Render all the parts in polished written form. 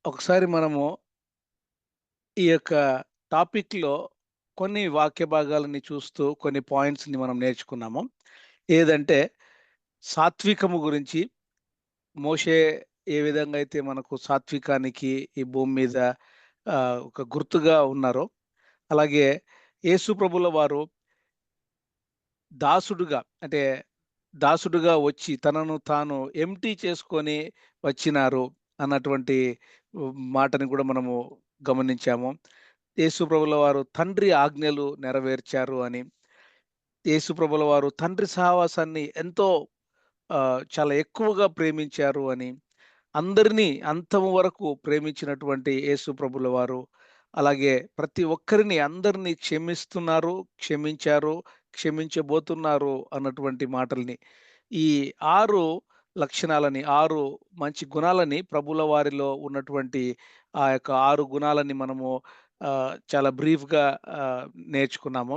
ఒకసారి మనము ఈ యొక్క టాపిక్‌లో కొన్ని వాక్య భాగాలని చూస్తూ కొన్ని పాయింట్స్‌ని మనం నేర్చుకున్నాము. ఏదంటే సాత్వికము గురించి మోషే ఏ విధంగా అయితే మనకు సాత్వికానికి ఈ భూమి మీద ఒక గుర్తుగా ఉన్నారో, అలాగే యేసు ప్రభుల వారు దాసుడుగా అంటే దాసుడుగా వచ్చి తనను తాను ఎంప్టీ చేసుకొని వచ్చినారు అన్నటువంటి మాటని కూడా మనము గమనించాము. యేసు ప్రభుల వారు తండ్రి ఆజ్ఞలు నెరవేర్చారు అని, యేసు ప్రభుల వారు తండ్రి సహవాసాన్ని ఎంతో చాలా ఎక్కువగా ప్రేమించారు అని, అందరినీ అంతము వరకు ప్రేమించినటువంటి యేసు ప్రభుల వారు, అలాగే ప్రతి ఒక్కరిని అందరినీ క్షమిస్తున్నారు, క్షమించారు, క్షమించబోతున్నారు అన్నటువంటి మాటల్ని, ఈ 6 లక్షణాలని, 6 మంచి గుణాలని ప్రభుల వారిలో ఉన్నటువంటి ఆ యొక్క 6 గుణాలని మనము చాలా బ్రీఫ్‌గా నేర్చుకున్నాము.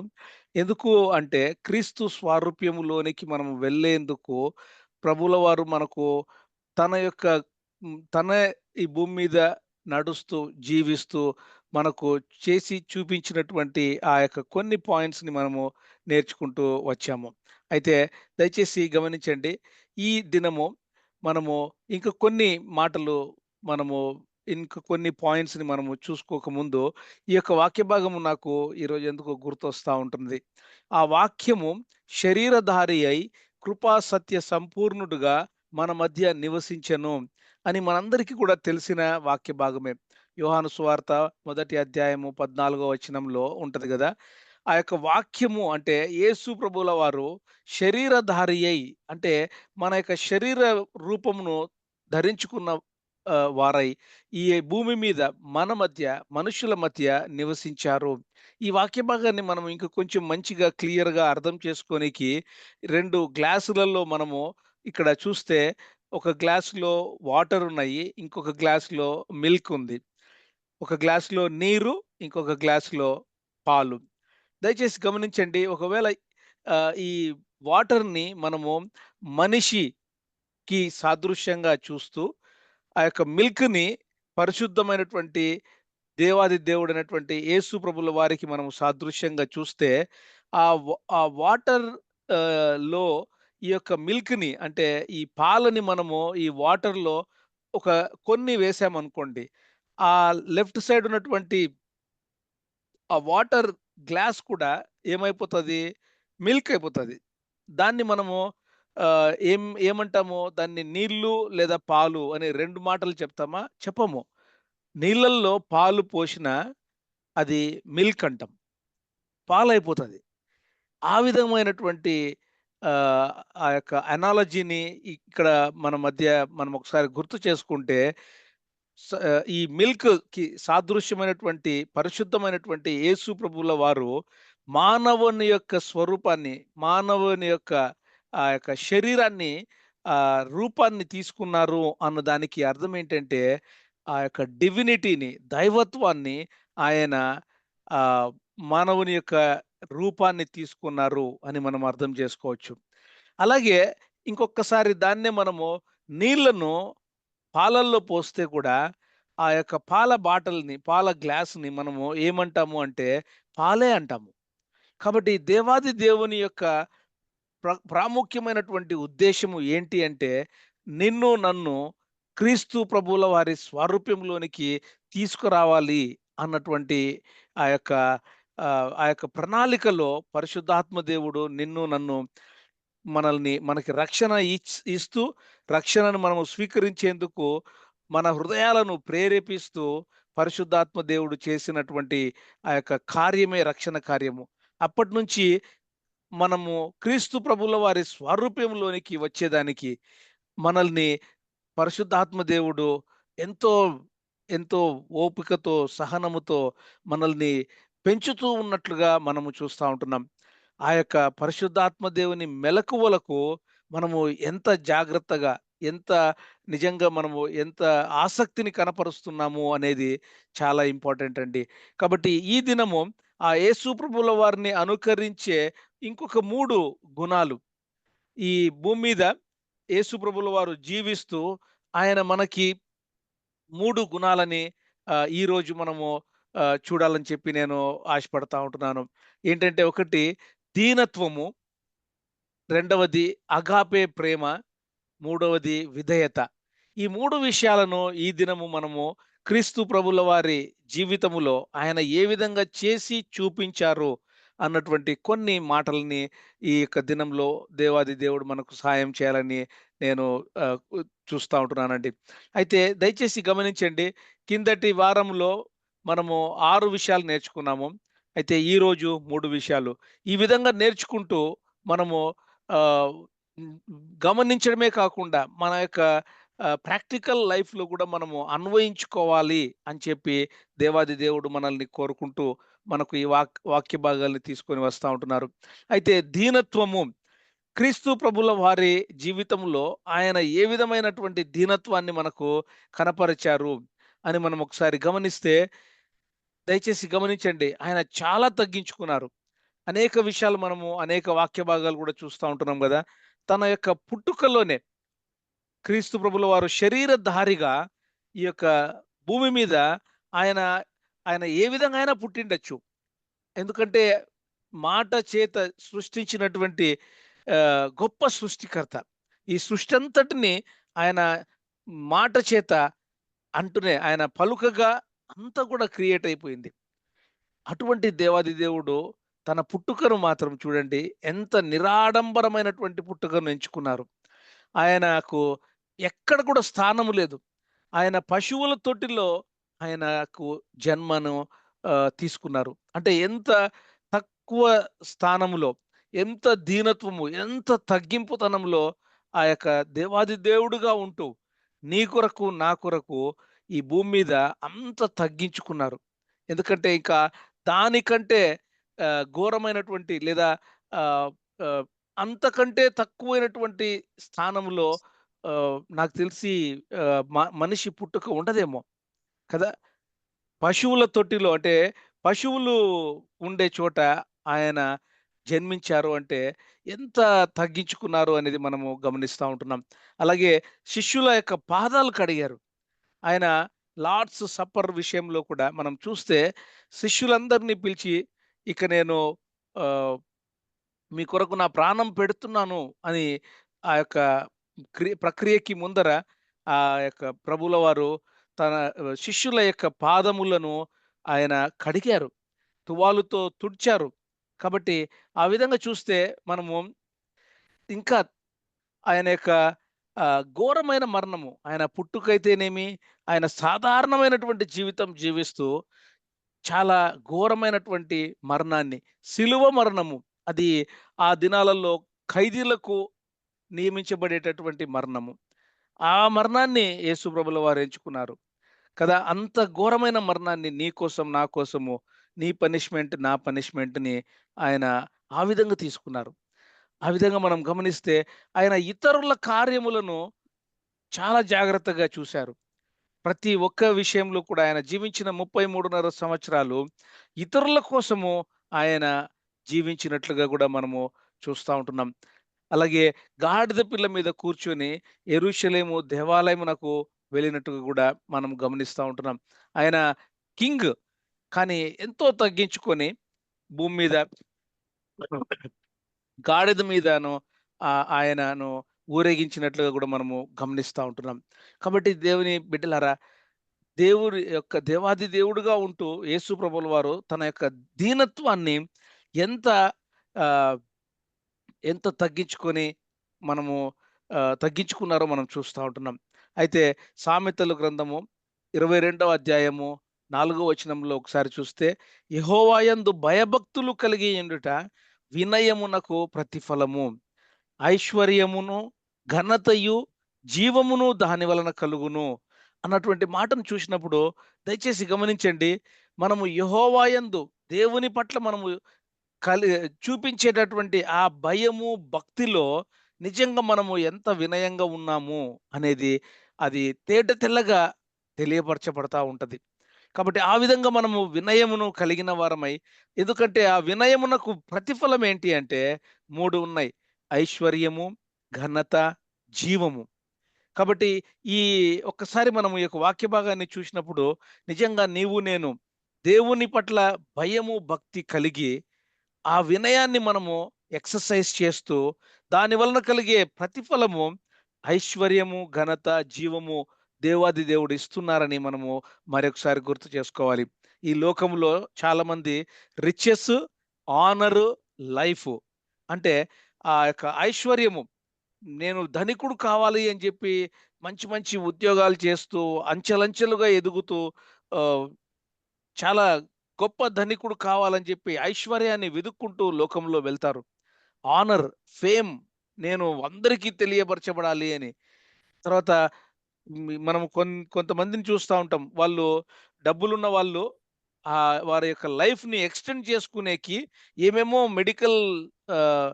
ఎందుకు అంటే క్రీస్తు స్వారూప్యములోనికి మనం వెళ్ళేందుకు ప్రభుల వారు మనకు తన యొక్క తనే ఈ భూమి మీద నడుస్తూ, జీవిస్తూ మనకు చేసి చూపించినటువంటి ఆ యొక్క కొన్ని పాయింట్స్‌ని మనము నేర్చుకుంటూ వచ్చాము. అయితే దయచేసి గమనించండి. ఈ దినము మనము ఇంక కొన్ని మాటలు మనము ఇంక కొన్ని పాయింట్స్‌ని మనము చూసుకోకముందు, ఈ యొక్క వాక్య భాగము నాకు ఈరోజు ఎందుకో గుర్తొస్తా ఉంటుంది. ఆ వాక్యము శరీరధారి అయి కృపా సత్య సంపూర్ణుడుగా మన మధ్య నివసించెను అని మనందరికీ కూడా తెలిసిన వాక్య భాగమే. యోహాను సువార్త మొదటి అధ్యాయము 14 వచనంలో ఉంటది గదా! ఆ యొక్క వాక్యము అంటే యేసు ప్రభువుల వారు శరీరధారి అయి, అంటే మన యొక్క శరీర రూపమును ధరించుకున్న వారై ఈ భూమి మీద మన మధ్య, మనుషుల మధ్య నివసించారు. ఈ వాక్య భాగాన్ని మనం ఇంక కొంచెం మంచిగా క్లియర్‌గా అర్థం చేసుకోనికి 2 గ్లాసులలో మనము ఇక్కడ చూస్తే, ఒక గ్లాస్‌లో వాటర్ ఉన్నాయి. ఇంకొక గ్లాస్‌లో మిల్క్ ఉంది. ఒక గ్లాస్‌లో నీరు, ఇంకొక గ్లాస్‌లో పాలు. దయచేసి గమనించండి. ఒకవేళ ఈ వాటర్‌ని మనము మనిషికి సాదృశ్యంగా చూస్తూ, ఆ యొక్క మిల్క్‌ని పరిశుద్ధమైనటువంటి దేవాది దేవుడైనటువంటి యేసు ప్రభుల వారికి మనం సాదృశ్యంగా చూస్తే, ఆ వాటర్ లో ఈ యొక్క మిల్క్‌ని, అంటే ఈ పాలని మనము ఈ వాటర్‌లో ఒక కొన్ని వేసామనుకోండి, ఆ లెఫ్ట్ సైడ్ ఉన్నటువంటి ఆ వాటర్ గ్లాస్ కూడా ఏమైపోతది? మిల్క్ అయిపోతది. దాన్ని మనము ఏమంటాము? దాన్ని నీళ్ళు లేదా పాలు అనే 2 మాటలు చెప్తామా? చెప్పము. నీళ్ళల్లో పాలు పోషినా అది మిల్క్ అంటాం. పాలైపోతది. ఆ విధమైనటువంటి ఆ యొక్క అనాలజీని ఇక్కడ మన మధ్య మనం ఒకసారి గుర్తు చేసుకుంటే, ఈ మిల్క్‌కి సాదృశ్యమైనటువంటి పరిశుద్ధమైనటువంటి యేసు ప్రభువుల వారు మానవుని యొక్క స్వరూపాన్ని, మానవుని యొక్క ఆ యొక్క శరీరాన్ని, రూపాన్ని తీసుకున్నారు అన్నదానికి అర్థం ఏంటంటే, ఆ యొక్క డివినిటీని, దైవత్వాన్ని ఆయన ఆహ్, మానవుని యొక్క రూపాన్ని తీసుకున్నారు అని మనం అర్థం చేసుకోవచ్చు. అలాగే ఇంకొకసారి దాన్నే మనము నీళ్లను పాలల్లో పోస్తే కూడా ఆ యొక్క పాల బాటల్‌ని, పాల గ్లాస్‌ని మనము ఏమంటాము అంటే పాలే అంటాము. కాబట్టి దేవాది దేవుని యొక్క ప్రాముఖ్యమైనటువంటి ఉద్దేశ్యము ఏంటి అంటే, నిన్ను, నన్ను క్రీస్తు ప్రభువుల వారి స్వారూప్యంలోనికి తీసుకురావాలి అన్నటువంటి ఆ యొక్క ఆ యొక్క ప్రణాళికలో పరిశుద్ధాత్మ దేవుడు నిన్ను, నన్ను, మనకి రక్షణ ఇస్తూ, రక్షణను మనము స్వీకరించేందుకు మన హృదయాలను ప్రేరేపిస్తూ పరిశుద్ధాత్మ దేవుడు చేసినటువంటి ఆ యొక్క కార్యమే రక్షణ కార్యము. అప్పటినుంచి మనము క్రీస్తు ప్రభువుల వారి స్వారూప్యంలోనికి వచ్చేదానికి మనల్ని పరిశుద్ధాత్మ దేవుడు ఎంతో, ఎంతో ఓపికతో, సహనముతో మనల్ని పెంచుతూ ఉన్నట్లుగా మనము చూస్తా ఉంటున్నాం. ఆ యొక్క పరిశుద్ధాత్మ దేవుని మెలకువలకు మనము ఎంత జాగ్రత్తగా, ఎంత నిజంగా మనము ఎంత ఆసక్తిని కనపరుస్తున్నాము అనేది చాలా ఇంపార్టెంట్ అండి. కాబట్టి ఈ దినము ఆ యేసు ప్రభువుల వారిని అనుకరించే ఇంకొక 3 గుణాలు ఈ భూమి మీద యేసు ప్రభువుల వారు జీవిస్తూ ఆయన మనకి 3 గుణాలని ఈరోజు మనము చూడాలని చెప్పి నేను ఆశపడతా ఉంటున్నాను. ఏంటంటే ఒకటి దీనత్వము, రెండవది అగాపే ప్రేమ, మూడవది విధేయత. ఈ 3 విషయాలను ఈ దినము మనము క్రీస్తు ప్రభుల వారి జీవితములో ఆయన ఏ విధంగా చేసి చూపించారు అన్నటువంటి కొన్ని మాటలని ఈ యొక్క దినంలో దేవాది దేవుడు మనకు సహాయం చేయాలని నేను ఆహ్, కు చూస్తా ఉంటున్నానండి. అయితే దయచేసి గమనించండి. కిందటి వారంలో మనము 6 విషయాలు నేర్చుకున్నాము. అయితే ఈరోజు 3 విషయాలు. ఈ విధంగా నేర్చుకుంటూ మనము ఆహ్, హ్మ్. గమనించడమే కాకుండా మన యొక్క ప్రాక్టికల్ లైఫ్‌లో గూడా మనము అన్వయించుకోవాలి అని చెప్పి దేవాది దేవుడు మనల్ని కోరుకుంటూ మనకు ఈ వాక్య భాగాల్ని తీసుకొని వస్తా ఉంటున్నారు. అయితే దీనత్వము క్రీస్తు ప్రభుల వారి జీవితంలో ఆయన ఏ విధమైనటువంటి దీనత్వాన్ని మనకు కనపరిచారు అని మనం ఒకసారి గమనిస్తే దయచేసి గమనించండి. ఆయన చాలా తగ్గించుకున్నారు. అనేక విషయాలు మనము అనేక వాక్య భాగాలు గూడా చూస్తా ఉంటున్నాం గదా! తన యొక్క పుట్టుకలోనే క్రీస్తు ప్రభుల వారు శరీరధారిగా ఈ యొక్క భూమి మీద ఆయన, ఆయన ఏ విధంగా అయినా పుట్టిండొచ్చు. ఎందుకంటే మాట చేత సృష్టించినటువంటి గొప్ప సృష్టికర్త. ఈ సృష్టి అంతటిని ఆయన మాట చేత అంటూనే ఆయన పలుకగా అంతా కూడా క్రియేట్ అయిపోయింది. అటువంటి దేవాది దేవుడు తన పుట్టుకను మాత్రం చూడండి ఎంత నిరాడంబరమైనటువంటి పుట్టుకను ఎంచుకున్నారు. ఆయనకు ఎక్కడ కూడా స్థానము లేదు. ఆయన పశువుల తొట్టిలో ఆయనకు జన్మను తీసుకున్నారు. అంటే ఎంత తక్కువ స్థానములో, ఎంత దీనత్వము, ఎంత తగ్గింపుతనంలో ఆ యొక్క దేవాది దేవుడుగా ఉంటూ, నీ కొరకు, నా కొరకు ఈ భూమి మీద అంత తగ్గించుకున్నారు. ఎందుకంటే ఇంకా దానికంటే ఘోరమైనటువంటి లేదా ఆహ్, ఆహ్, అంతకంటే తక్కువైనటువంటి స్థానంలో నాకు తెలిసి మనిషి పుట్టుక ఉండదేమో కదా! పశువుల తొట్టిలో అంటే పశువులు ఉండే చోట ఆయన జన్మించారు అంటే ఎంత తగ్గించుకున్నారు అనేది మనము గమనిస్తా ఉంటున్నాం. అలాగే శిష్యుల యొక్క పాదాలు కడిగారు. ఆయన లార్డ్స్ సప్పర్ విషయంలో కూడా మనం చూస్తే శిష్యులందరినీ పిలిచి ఇక నేను ఆహ్, మీ కొరకు నా ప్రాణం పెడుతున్నాను అని ఆ యొక్క ప్రక్రియకి ముందర ఆ యొక్క ప్రభువుల వారు తన శిష్యుల యొక్క పాదములను ఆయన కడిగారు. తువాలుతో తుడిచారు. కాబట్టి ఆ విధంగా చూస్తే మనము ఇంకా ఆయన యొక్క ఘోరమైన మరణము ఆయన పుట్టుకైతేనేమి, ఆయన సాధారణమైనటువంటి జీవితం జీవిస్తూ చాలా ఘోరమైనటువంటి మరణాన్ని, శిలువ మరణము అది ఆ దినాలలో ఖైదీలకు నియమించబడేటటువంటి మరణము. ఆ మరణాన్ని యేసుప్రభుల వారు ఎంచుకున్నారు కదా! అంత ఘోరమైన మరణాన్ని నీ కోసం, నా కోసము, నీ పనిష్మెంట్, నా పనిష్మెంట్‌ని ఆయన ఆ విధంగా తీసుకున్నారు. ఆ విధంగా మనం గమనిస్తే ఆయన ఇతరుల కార్యములను చాలా జాగ్రత్తగా చూశారు. ప్రతి ఒక్క విషయంలో కూడా ఆయన జీవించిన 33.5 సంవత్సరాలు ఇతరుల కోసము ఆయన జీవించినట్లుగా గూడా మనము చూస్తా ఉంటున్నాం. అలాగే గాడిద పిల్ల మీద కూర్చొని యెరూషలేము దేవాలయమునకు వెళ్ళినట్టుగా గూడా మనం గమనిస్తా ఉంటున్నాం. ఆయన కింగ్ కానీ ఎంతో తగ్గించుకొని భూమి మీద గాడిద మీదను ఆయనను ఊరేగించినట్లుగా గూడా మనము గమనిస్తా ఉంటున్నాం. కాబట్టి దేవుని బిడ్డలారా దేవుడి యొక్క దేవాది దేవుడుగా ఉంటూ యేసు ప్రభుల వారు తన యొక్క దీనత్వాన్ని ఎంత ఆహ్, ఎంత తగ్గించుకొని మనము తగ్గించుకున్నారో మనం చూస్తా ఉంటున్నాం. అయితే సామెతల గ్రంథము 22వ అధ్యాయము 4 వచనంలో ఒకసారి చూస్తే, యెహోవా యందు భయభక్తులు కలిగి ఉండుట వినయమునకు ప్రతిఫలము. ఐశ్వర్యమును, ఘనతయు, జీవమును దాని వలన కలుగును అన్నటువంటి మాటను చూసినప్పుడు దయచేసి గమనించండి. మనము యెహోవా యందు దేవుని పట్ల మనము కలి చూపించేటటువంటి ఆ భయము, భక్తిలో నిజంగా మనము ఎంత వినయంగా ఉన్నాము అనేది అది తేట తెల్లగా తెలియపరచబడతా ఉంటది. కాబట్టి ఆ విధంగా మనము వినయమును కలిగిన వారమై ఎందుకంటే ఆ వినయమునకు ప్రతిఫలం ఏంటి అంటే 3 ఉన్నాయి. ఐశ్వర్యము, ఘనత, జీవము. కాబట్టి ఈ ఒక్కసారి మనం ఈ యొక్క వాక్య భాగాన్ని చూసినప్పుడు నిజంగా నీవు నేను దేవుని పట్ల భయము, భక్తి కలిగి ఆ వినయాన్ని మనము ఎక్సర్సైజ్ చేస్తూ దాని వలన కలిగే ప్రతిఫలము ఐశ్వర్యము, ఘనత, జీవము దేవాది దేవుడు ఇస్తున్నారని మనము మరొకసారి గుర్తు చేసుకోవాలి. ఈ లోకంలో చాలామంది రిచెస్, ఆనరు, లైఫ్ అంటే ఆ యొక్క ఐశ్వర్యము నేను ధనికుడు కావాలి అని చెప్పి మంచి మంచి ఉద్యోగాలు చేస్తూ అంచెలంచెలుగా ఎదుగుతూ ఆహ్, చాలా గొప్ప ధనికుడు కావాలని చెప్పి ఐశ్వర్యాన్ని వెదుక్కుంటూ లోకంలో వెళ్తారు. ఆనర్, ఫేమ్ నేను అందరికీ తెలియపరచబడాలి అని. తర్వాత మనం కొంతమందిని చూస్తా ఉంటాం. వాళ్ళు డబ్బులున్న వాళ్ళు వారి యొక్క లైఫ్‌ని ఎక్స్‌టెండ్ చేసుకునేకి ఏమేమో మెడికల్ ఆహ్,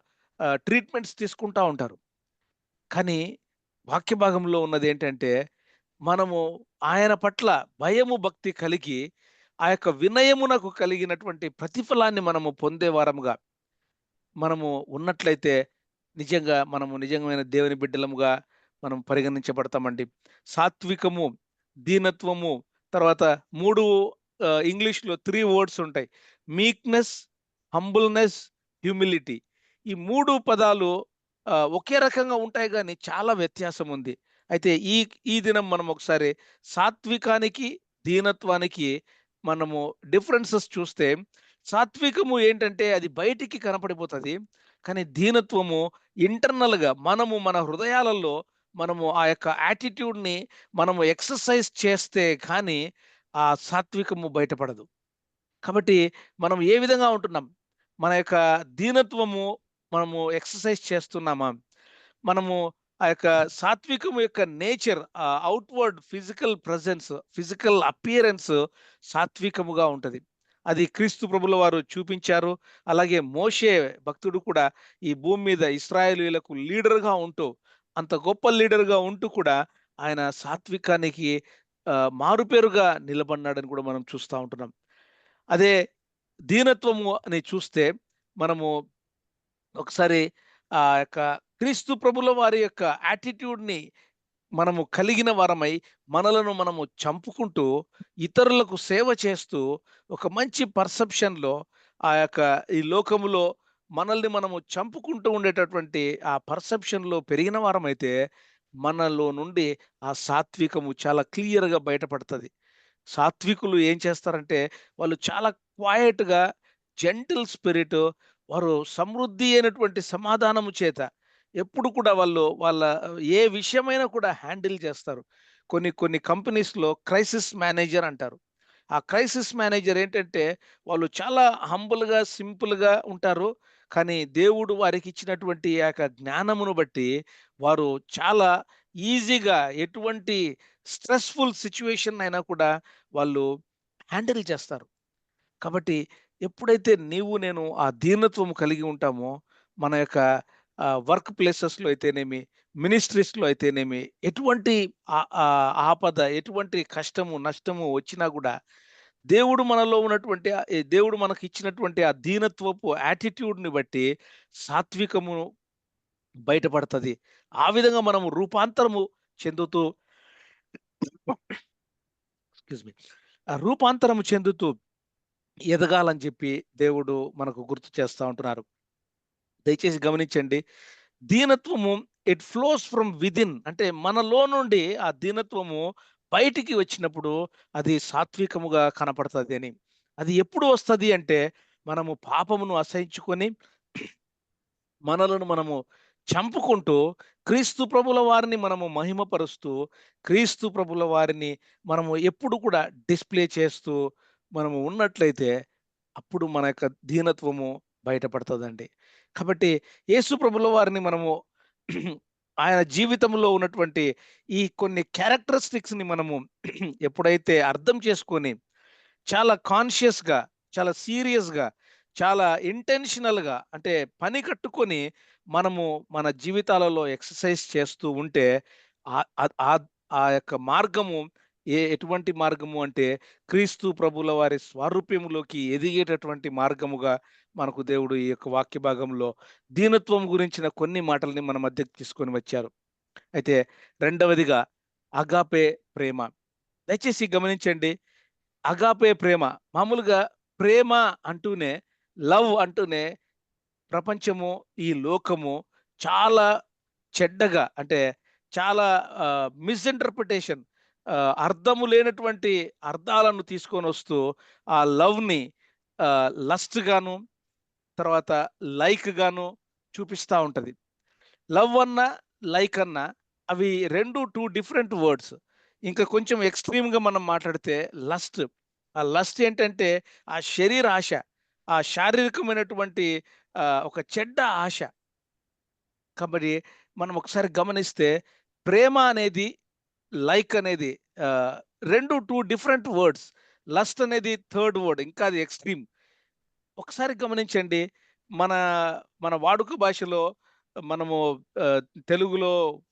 ట్రీట్మెంట్స్ తీసుకుంటా ఉంటారు. కానీ వాక్య భాగంలో ఉన్నదేంటంటే, మనము ఆయన పట్ల భయము, భక్తి కలిగి, ఆ యొక్క వినయమునకు కలిగినటువంటి ప్రతిఫలాన్ని మనము పొందే వారముగా మనము ఉన్నట్లయితే, నిజంగా మనము నిజమైన దేవుని బిడ్డలముగా మనం పరిగణించబడతామండి. సాత్వికము, దీనత్వము, తర్వాత 3 ఇంగ్లీష్‌లో 3 వర్డ్స్ ఉంటాయి. Meekness, humbleness, humility. ఈ 3 పదాలు ఒకే రకంగా ఉంటాయి గానీ, చాలా వ్యత్యాసం ఉంది. అయితే ఈ దినం మనం ఒకసారి సాత్వికానికి, దీనత్వానికి మనము డిఫరెన్సెస్ చూస్తే, సాత్వికము ఏంటంటే అది బయటికి కనపడిపోతది. కానీ దీనత్వము ఇంటర్నల్‌గా మనము మన హృదయాలలో మనము ఆ యొక్క యాటిట్యూడ్‌ని మనము ఎక్సర్సైజ్ చేస్తే కానీ ఆ సాత్వికము బయటపడదు. కాబట్టి మనం ఏ విధంగా ఉంటున్నాం? మన యొక్క దీనత్వము మనము ఎక్సర్సైజ్ చేస్తున్నామా? మనము ఆ యొక్క సాత్వికము యొక్క nature outward physical presence, physical appearance సాత్వికముగా ఉంటది. అది క్రీస్తు ప్రభుల వారు చూపించారు. అలాగే మోషే భక్తుడు కూడా ఈ భూమి మీద ఇశ్రాయేలీయులకు లీడర్‌గా ఉంటూ, అంత గొప్ప లీడర్‌గా ఉంటూ కూడా ఆయన సాత్వికానికి మారుపేరుగా నిలబడినాడని కూడా మనం చూస్తా ఉంటున్నాం. అదే దీనత్వము అని చూస్తే మనము ఒకసారి ఆ యొక్క క్రీస్తు ప్రభుల వారి యొక్క యాటిట్యూడ్‌ని మనము కలిగిన వారమై, మనలను మనము చంపుకుంటూ, ఇతరులకు సేవ చేస్తూ, ఒక మంచి పర్సెప్షన్‌లో ఆ యొక్క ఈ లోకములో మనల్ని మనము చంపుకుంటూ ఉండేటటువంటి ఆ పర్సెప్షన్‌లో పెరిగిన వారమైతే, మనలో నుండి ఆ సాత్వికము చాలా క్లియర్‌గా బయటపడతది. సాత్వికులు ఏం చేస్తారంటే, వాళ్ళు చాలా క్వైట్‌గా, జెంటిల్ స్పిరిట్, వారు సమృద్ధి అయినటువంటి సమాధానము చేత ఎప్పుడు కూడా వాళ్ళు వాళ్ళ ఏ విషయమైనా కూడా హ్యాండిల్ చేస్తారు. కొన్ని కొన్ని కంపెనీస్‌లో క్రైసిస్ మేనేజర్ అంటారు. ఆ క్రైసిస్ మేనేజర్ ఏంటంటే, వాళ్ళు చాలా హంబుల్‌గా, సింపుల్‌గా ఉంటారు. కానీ దేవుడు వారికిచ్చినటువంటి ఆ యొక్క జ్ఞానమును బట్టి, వారు చాలా ఈజీగా ఎటువంటి స్ట్రెస్‌ఫుల్ సిట్యుయేషన్ అయినా కూడా వాళ్ళు హ్యాండిల్ చేస్తారు. కాబట్టి ఎప్పుడైతే నీవు నేను ఆ దీనత్వం కలిగి ఉంటామో, మన యొక్క వర్క్ ప్లేసెస్‌లో అయితేనేమి, మినిస్ట్రీస్‌లో అయితేనేమి, ఎటువంటి ఆపద, ఎటువంటి కష్టము, నష్టము వచ్చినా గూడా, దేవుడు మనలో ఉన్నటువంటి దేవుడు మనకిచ్చినటువంటి ఆ దీనత్వపు యాటిట్యూడ్‌ని బట్టి సాత్వికము బయటపడతది. ఆ విధంగా మనము రూపాంతరము చెందుతూ ఎక్స్‌క్యూజ్ మీ. రూపాంతరము చెందుతూ ఎదగాలని చెప్పి దేవుడు మనకు గుర్తు చేస్తా ఉంటున్నారు. దయచేసి గమనించండి. దీనత్వము ఇట్ ఫ్లోస్ ఫ్రమ్ వితిన్ అంటే మనలో నుండి ఆ దీనత్వము బయటికి వచ్చినప్పుడు అది సాత్వికముగా కనపడతది అని. అది ఎప్పుడు వస్తది అంటే మనము పాపమును అసహించుకొని మనలను మనము చంపుకుంటూ క్రీస్తు ప్రభుల వారిని మనము మహిమపరుస్తూ, క్రీస్తు ప్రభుల వారిని మనము ఎప్పుడు కూడా డిస్‌ప్లే చేస్తూ మనము ఉన్నట్లయితే అప్పుడు మన యొక్క దీనత్వము బయటపడతదండి. కాబట్టి యేసు ప్రభుల వారిని మనము ఆయన జీవితంలో ఉన్నటువంటి ఈ కొన్ని క్యారెక్టరిస్టిక్స్‌ని మనము ఎప్పుడైతే అర్థం చేసుకొని చాలా కాన్షియస్‌గా, చాలా సీరియస్‌గా, చాలా ఇంటెన్షనల్‌గా అంటే పని కట్టుకొని మనము మన జీవితాలలో ఎక్సర్సైజ్ చేస్తూ ఉంటే ఆహ్, ఆహ్, ఆహ్, ఆ యొక్క మార్గము ఎటువంటి మార్గము అంటే క్రీస్తు ప్రభుల వారి స్వారూప్యములోకి ఎదిగేటటువంటి మార్గముగా మనకు దేవుడు ఈ యొక్క వాక్య భాగంలో దీనత్వం గురించిన కొన్ని మాటల్ని మన మధ్యకు తీసుకొని వచ్చారు. అయితే రెండవదిగా అగాపే ప్రేమ. దయచేసి గమనించండి. అగాపే ప్రేమ మామూలుగా ప్రేమ అంటూనే, లవ్ అంటూనే ప్రపంచము, ఈ లోకము చాలా చెడ్డగా అంటే చాలా మిస్ఇంటర్ప్రిటేషన్, అర్థము లేనటువంటి అర్థాలను తీసుకొనొస్తూ ఆ లవ్‌ని లస్ట్ గాను, తర్వాత లైక్ గాను చూపిస్తా ఉంటది. లవ్ అన్నా, లైక్ అన్నా అవి 2 డిఫరెంట్ వర్డ్స్. ఇంకా కొంచెం ఎక్స్‌ట్రీమ్‌గా మనం మాట్లాడితే లస్ట్. ఆ లస్ట్ ఏంటంటే ఆ శరీర ఆశ. ఆ శారీరకమైనటువంటి ఒక చెడ్డ ఆశ. కాబట్టి మనం ఒకసారి గమనిస్తే ప్రేమ అనేది, లైక్ అనేది 2 డిఫరెంట్ వర్డ్స్. లస్ట్ అనేది థర్డ్ వర్డ్. ఇంకా అది ఎక్స్‌ట్రీమ్. ఒకసారి గమనించండి. మన మన వాడుక భాషలో మనము ఆహ్, తెలుగులో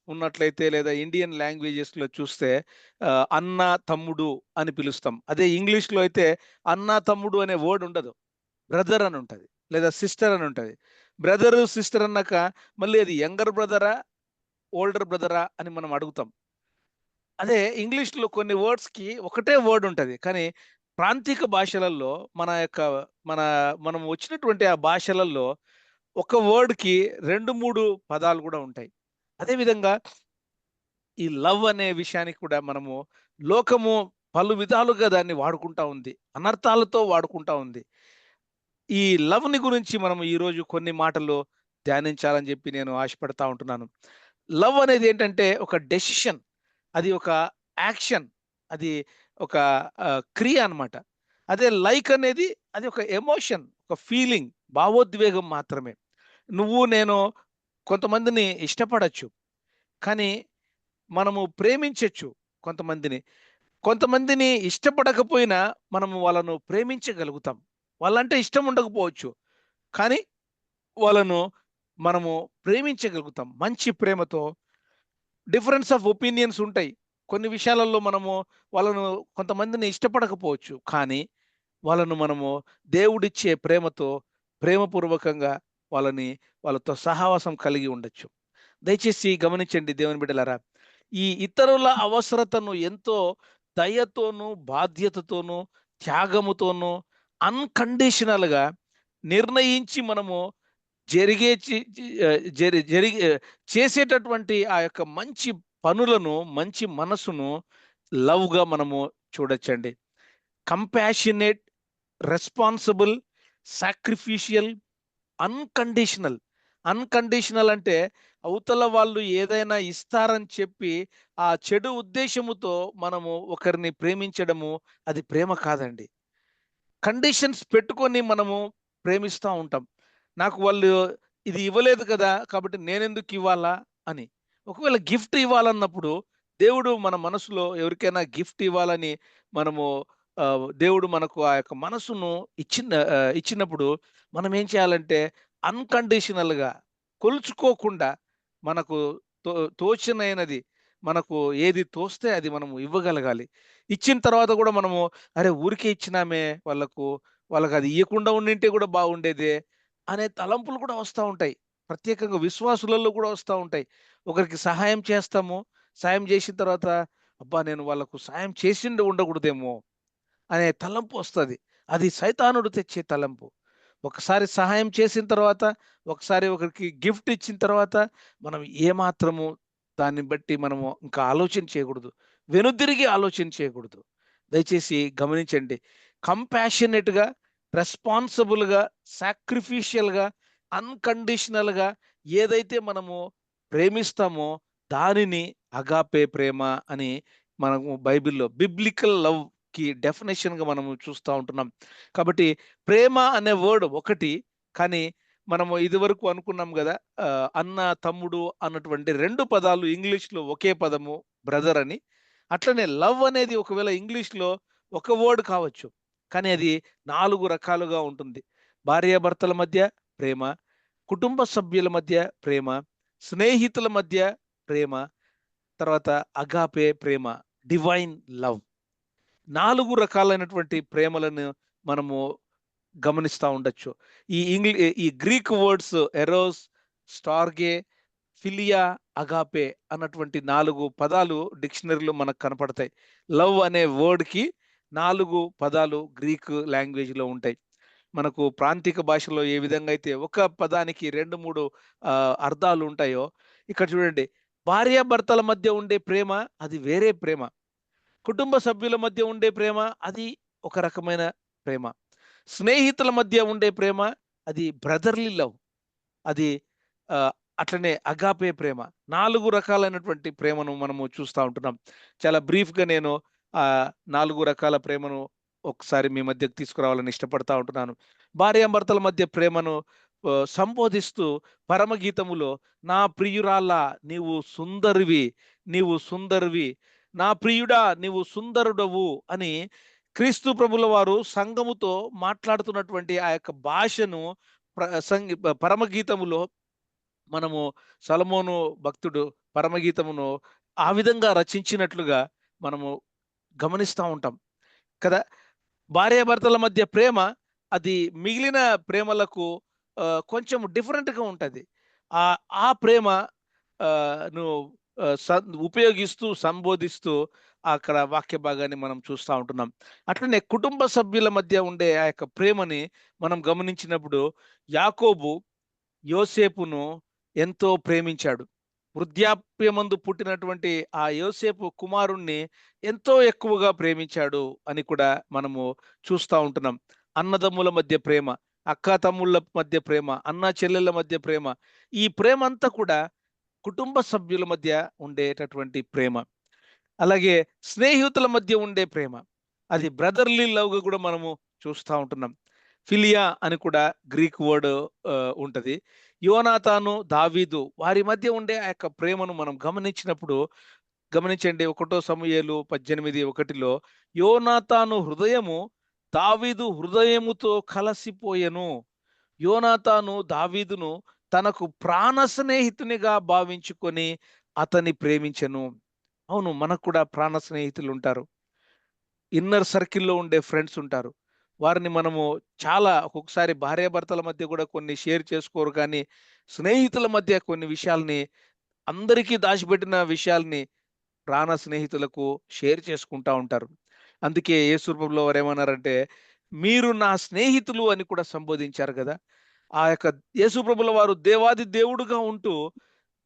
ఉన్నట్లయితే లేదా ఇండియన్ లాంగ్వేజెస్‌లో చూస్తే అన్న, తమ్ముడు అని పిలుస్తాం. అదే ఇంగ్లీష్‌లో అయితే అన్న, తమ్ముడు అనే వర్డ్ ఉండదు. బ్రదర్ అని ఉంటది. లేదా సిస్టర్ అని ఉంటది. బ్రదరు, సిస్టర్ అన్నాక మళ్ళీ అది యంగర్ బ్రదరా? ఓల్డర్ బ్రదరా? అని మనం అడుగుతాం. అదే ఇంగ్లీష్‌లో కొన్ని వర్డ్స్‌కి ఒకటే వర్డ్ ఉంటది. కానీ ప్రాంతీయ భాషలలో మన యొక్క మన మనం వచ్చినటువంటి ఆ భాషలలో ఒక వర్డ్‌కి 2, 3 పదాలు గూడా ఉంటాయి. అదే విధంగా ఈ లవ్ అనే విషయానికి కూడా మనము లోకము పలు విధాలుగా దాన్ని వాడుకుంటా ఉంది. అనర్థాలతో వాడుకుంటా ఉంది. ఈ లవ్‌ని గురించి మనం ఈరోజు కొన్ని మాటలు ధ్యానించాలని జెప్పి నేను ఆశపడతా ఉంటున్నాను. లవ్ అనేది ఏంటంటే ఒక డెసిషన్. అది ఒక యాక్షన్. అది ఒక క్రియ అన్నమాట. అదే లైక్ అనేది అది ఒక ఎమోషన్, ఒక ఫీలింగ్, భావోద్వేగం మాత్రమే. నువ్వు నేను కొంతమందిని ఇష్టపడొచ్చు. కానీ మనము ప్రేమించొచ్చు కొంతమందిని. కొంతమందిని ఇష్టపడకపోయినా మనము వాళ్ళను ప్రేమించగలుగుతాం. వాళ్ళంటే ఇష్టం ఉండకపోవచ్చు. కానీ వాళ్ళను మనము ప్రేమించగలుగుతాం. మంచి ప్రేమతో. డిఫరెన్స్ ఆఫ్ ఒపీనియన్స్ ఉంటాయి. కొన్ని విషయాలలో మనము వాళ్ళను కొంతమందిని ఇష్టపడకపోవచ్చు. కానీ వాళ్ళను మనము దేవుడిచ్చే ప్రేమతో, ప్రేమపూర్వకంగా వాళ్ళని వాళ్ళతో సహవాసం కలిగి ఉండొచ్చు. దయచేసి గమనించండి దేవుని బిడ్డలారా. ఈ ఇతరుల అవసరతను ఎంతో దయతోనూ, బాధ్యతతోనూ, త్యాగముతోనూ అన్‌కండీషనల్‌గా నిర్ణయించి మనము జరిగే చి చి జరిగే చేసేటటువంటి ఆ యొక్క మంచి పనులను, మంచి మనసును లవ్‌గా మనము చూడొచ్చండి. Compassionate, responsible, sacrificial, unconditional. Unconditional అంటే అవతల వాళ్ళు ఏదైనా ఇస్తారని చెప్పి, ఆ చెడు ఉద్దేశ్యముతో మనము ఒకరిని ప్రేమించడము అది ప్రేమ కాదండి. కండిషన్స్ పెట్టుకొని మనము ప్రేమిస్తా ఉంటాం. నాకు వాళ్ళు ఇది ఇవ్వలేదు కదా! కాబట్టి నేనెందుకు ఇవ్వాలా అని. ఒకవేళ గిఫ్ట్ ఇవ్వాలన్నప్పుడు దేవుడు మన మనసులో ఎవరికైనా గిఫ్ట్ ఇవ్వాలని మనము దేవుడు మనకు ఆ యొక్క మనసును ఇచ్చినప్పుడు మనం ఏం చేయాలంటే అన్‌కండీషనల్‌గా కొలుచుకోకుండా మనకు తో తోచినైనది మనకు ఏది తోస్తే అది మనము ఇవ్వగలగాలి. ఇచ్చిన తర్వాత కూడా మనము అరే! ఊరికే ఇచ్చినామే వాళ్ళకు. వాళ్ళకది ఇయ్యకుండా ఉండింటే గూడా బాగుండేదే అనే తలంపులు కూడా వస్తా ఉంటాయి. ప్రత్యేకంగా విశ్వాసులలో గూడా వస్తా ఉంటాయి. ఒకరికి సహాయం చేస్తాము. సాయం చేసిన తర్వాత అబ్బా! నేను వాళ్ళకు సాయం చేసిండి ఉండకూడదేమో అనే తలంపు వస్తది. అది సైతానుడు తెచ్చే తలంపు. ఒకసారి సహాయం చేసిన తర్వాత, ఒకసారి ఒకరికి గిఫ్ట్ ఇచ్చిన తర్వాత, మనం ఏమాత్రము దాన్ని బట్టి మనము ఇంకా ఆలోచన చేయకూడదు. వెనుదిరిగి ఆలోచన చేయకూడదు. దయచేసి గమనించండి. కంపాషనేట్‌గా, రెస్పాన్సిబుల్‌గా, సాక్రిఫిషియల్‌గా, అన్‌కండీషనల్‌గా ఏదైతే మనము ప్రేమిస్తామో దానిని అగాపే ప్రేమ అని మనము బైబిల్‌లో బిబ్లికల్ లవ్‌కి డెఫినిషన్‌గా మనము చూస్తా ఉంటున్నాం. కాబట్టి ప్రేమ అనే వర్డ్ ఒకటి. కానీ మనము ఇదివరకు అనుకున్నాం గదా! అన్న, తమ్ముడు అన్నటువంటి 2 పదాలు ఇంగ్లీష్‌లో ఒకే పదము బ్రదర్ అని. అట్లనే లవ్ అనేది ఒకవేళ ఇంగ్లీష్‌లో ఒక వర్డ్ కావచ్చు. కానీ అది 4 రకాలుగా ఉంటుంది. భార్యాభర్తల మధ్య ప్రేమ, కుటుంబ సభ్యుల మధ్య ప్రేమ, స్నేహితుల మధ్య ప్రేమ, తర్వాత అగాపే ప్రేమ, డివైన్ లవ్. 4 రకాలైనటువంటి ప్రేమలను మనము గమనిస్తా ఉండొచ్చు. ఈ Greek words eros, storge, philia agape అన్నటువంటి 4 పదాలు డిక్షనరీలో మనకు కనపడతాయి. లవ్ అనే వర్డ్‌కి 4 పదాలు గ్రీక్ లాంగ్వేజ్‌లో ఉంటాయి. మనకు ప్రాంతీయ భాషలో ఏ విధంగా అయితే ఒక పదానికి 2, 3 అర్థాలు ఉంటాయో, ఇక్కడ చూడండి, భార్యాభర్తల మధ్య ఉండే ప్రేమ అది వేరే ప్రేమ. కుటుంబ సభ్యుల మధ్య ఉండే ప్రేమ అది ఒక రకమైన ప్రేమ. స్నేహితుల మధ్య ఉండే ప్రేమ అది బ్రదర్‌లీ లవ్. అది అట్లనే అగాపే ప్రేమ. 4 రకాలైనటువంటి ప్రేమను మనము చూస్తా ఉంటున్నాం. చాలా బ్రీఫ్‌గా నేను 4 రకాల ప్రేమను ఒకసారి మీ మధ్యకు తీసుకురావాలని ఇష్టపడతా ఉంటున్నాను. భార్యాభర్తల మధ్య ప్రేమను సంబోధిస్తూ పరమగీతములో, "నా ప్రియురాలా నీవు సుందరివి, నీవు సుందరివి. నా ప్రియుడా నీవు సుందరుడవు" అని క్రీస్తు ప్రభుల వారు సంఘముతో మాట్లాడుతున్నటువంటి ఆ యొక్క భాషను పరమగీతములో మనము సొలొమోను భక్తుడు పరమగీతమును ఆ విధంగా రచించినట్లుగా మనము గమనిస్తా ఉంటాం కదా! భార్యాభర్తల మధ్య ప్రేమ అది మిగిలిన ప్రేమలకు కొంచెం డిఫరెంట్‌గా ఉంటది. ఆ ప్రేమ ను ఉపయోగిస్తూ, సంబోధిస్తూ అక్కడ వాక్య భాగాన్ని మనం చూస్తా ఉంటున్నాం. అట్లనే కుటుంబ సభ్యుల మధ్య ఉండే ఆ యొక్క ప్రేమని మనం గమనించినప్పుడు యాకోబు యోసేపును ఎంతో ప్రేమించాడు. వృద్ధాప్యమందు పుట్టినటువంటి ఆ యోసేపు కుమారుణ్ణి ఎంతో ఎక్కువగా ప్రేమించాడు అని కూడా మనము చూస్తా ఉంటున్నాం. అన్నదమ్ముల మధ్య ప్రేమ, అక్కాతమ్ముళ్ళ మధ్య ప్రేమ, అన్నా చెల్లెళ్ళ మధ్య ప్రేమ. ఈ ప్రేమంతా కూడా కుటుంబ సభ్యుల మధ్య ఉండేటటువంటి ప్రేమ. అలాగే స్నేహితుల మధ్య ఉండే ప్రేమ. అది బ్రదర్‌లీ లవ్‌గా కూడా మనము చూస్తా ఉంటున్నాం. ఫిలియా అని కూడా గ్రీక్ వర్డ్ ఉంటది. యోనాతాను, దావీదు వారి మధ్య ఉండే ఆ యొక్క ప్రేమను మనం గమనించినప్పుడు గమనించండి, 1 సమూయేలు 18:1లో, యోనాతాను హృదయము దావీదు హృదయముతో కలసిపోయెను. యోనాతాను దావీదును తనకు ప్రాణ స్నేహితునిగా భావించుకొని అతన్ని ప్రేమించెను. అవును, మనకు కూడా ప్రాణ స్నేహితులుంటారు. ఇన్నర్ సర్కిల్‌లో ఉండే ఫ్రెండ్స్ ఉంటారు. వారిని మనము చాలా ఒక్కొక్కసారి భార్యాభర్తల మధ్య కూడా కొన్ని షేర్ చేసుకోరు కానీ, స్నేహితుల మధ్య కొన్ని విషయాల్ని, అందరికీ దాచిపెట్టిన విషయాల్ని ప్రాణ స్నేహితులకు షేర్ చేసుకుంటా ఉంటారు. అందుకే యేసు ప్రభువుల వారేమన్నారంటే, "మీరు నా స్నేహితులు" అని కూడా సంబోధించారు గదా! ఆ యొక్క యేసు ప్రభువుల వారు దేవాది దేవుడుగా ఉంటూ,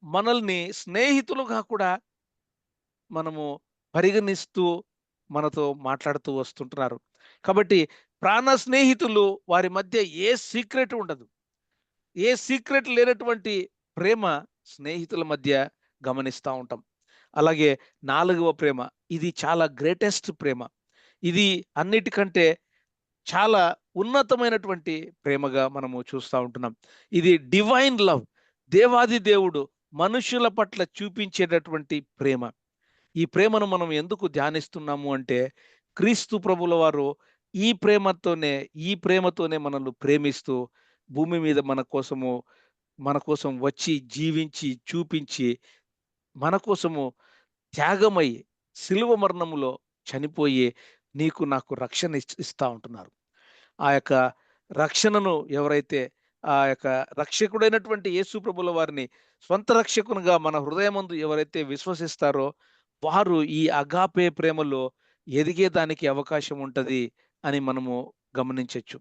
మనల్ని స్నేహితులుగా కూడా మనము పరిగణిస్తూ, మనతో మాట్లాడుతూ వస్తుంటున్నారు. కాబట్టి ప్రాణ స్నేహితులు వారి మధ్య ఏ సీక్రెట్ ఉండదు. ఏ సీక్రెట్ లేనటువంటి ప్రేమ స్నేహితుల మధ్య గమనిస్తా ఉంటాం. అలాగే 4వ ప్రేమ. ఇది చాలా గ్రేటెస్ట్ ప్రేమ. ఇది అన్నిటికంటే చాలా ఉన్నతమైనటువంటి ప్రేమగా మనము చూస్తా ఉంటున్నాం. ఇది డివైన్ లవ్. దేవాది దేవుడు మనుషుల పట్ల చూపించేటటువంటి ప్రేమ. ఈ ప్రేమను మనం ఎందుకు ధ్యానిస్తున్నాము అంటే, క్రీస్తు ప్రభుల వారు ఈ ప్రేమతోనే మనల్ని ప్రేమిస్తూ భూమి మీద మన కోసం వచ్చి, జీవించి, చూపించి, మన కోసము త్యాగమై శిలువ మరణములో చనిపోయి నీకు నాకు రక్షణ ఇస్తా ఉంటున్నారు. ఆ యొక్క రక్షణను ఎవరైతే ఆ యొక్క రక్షకుడైనటువంటి యేసు ప్రభుల వారిని స్వంత రక్షకునిగా మన హృదయమందు ఎవరైతే విశ్వసిస్తారో, వారు ఈ అగాపే ప్రేమలో ఎదిగేదానికి అవకాశం ఉంటది అని మనము గమనించొచ్చు.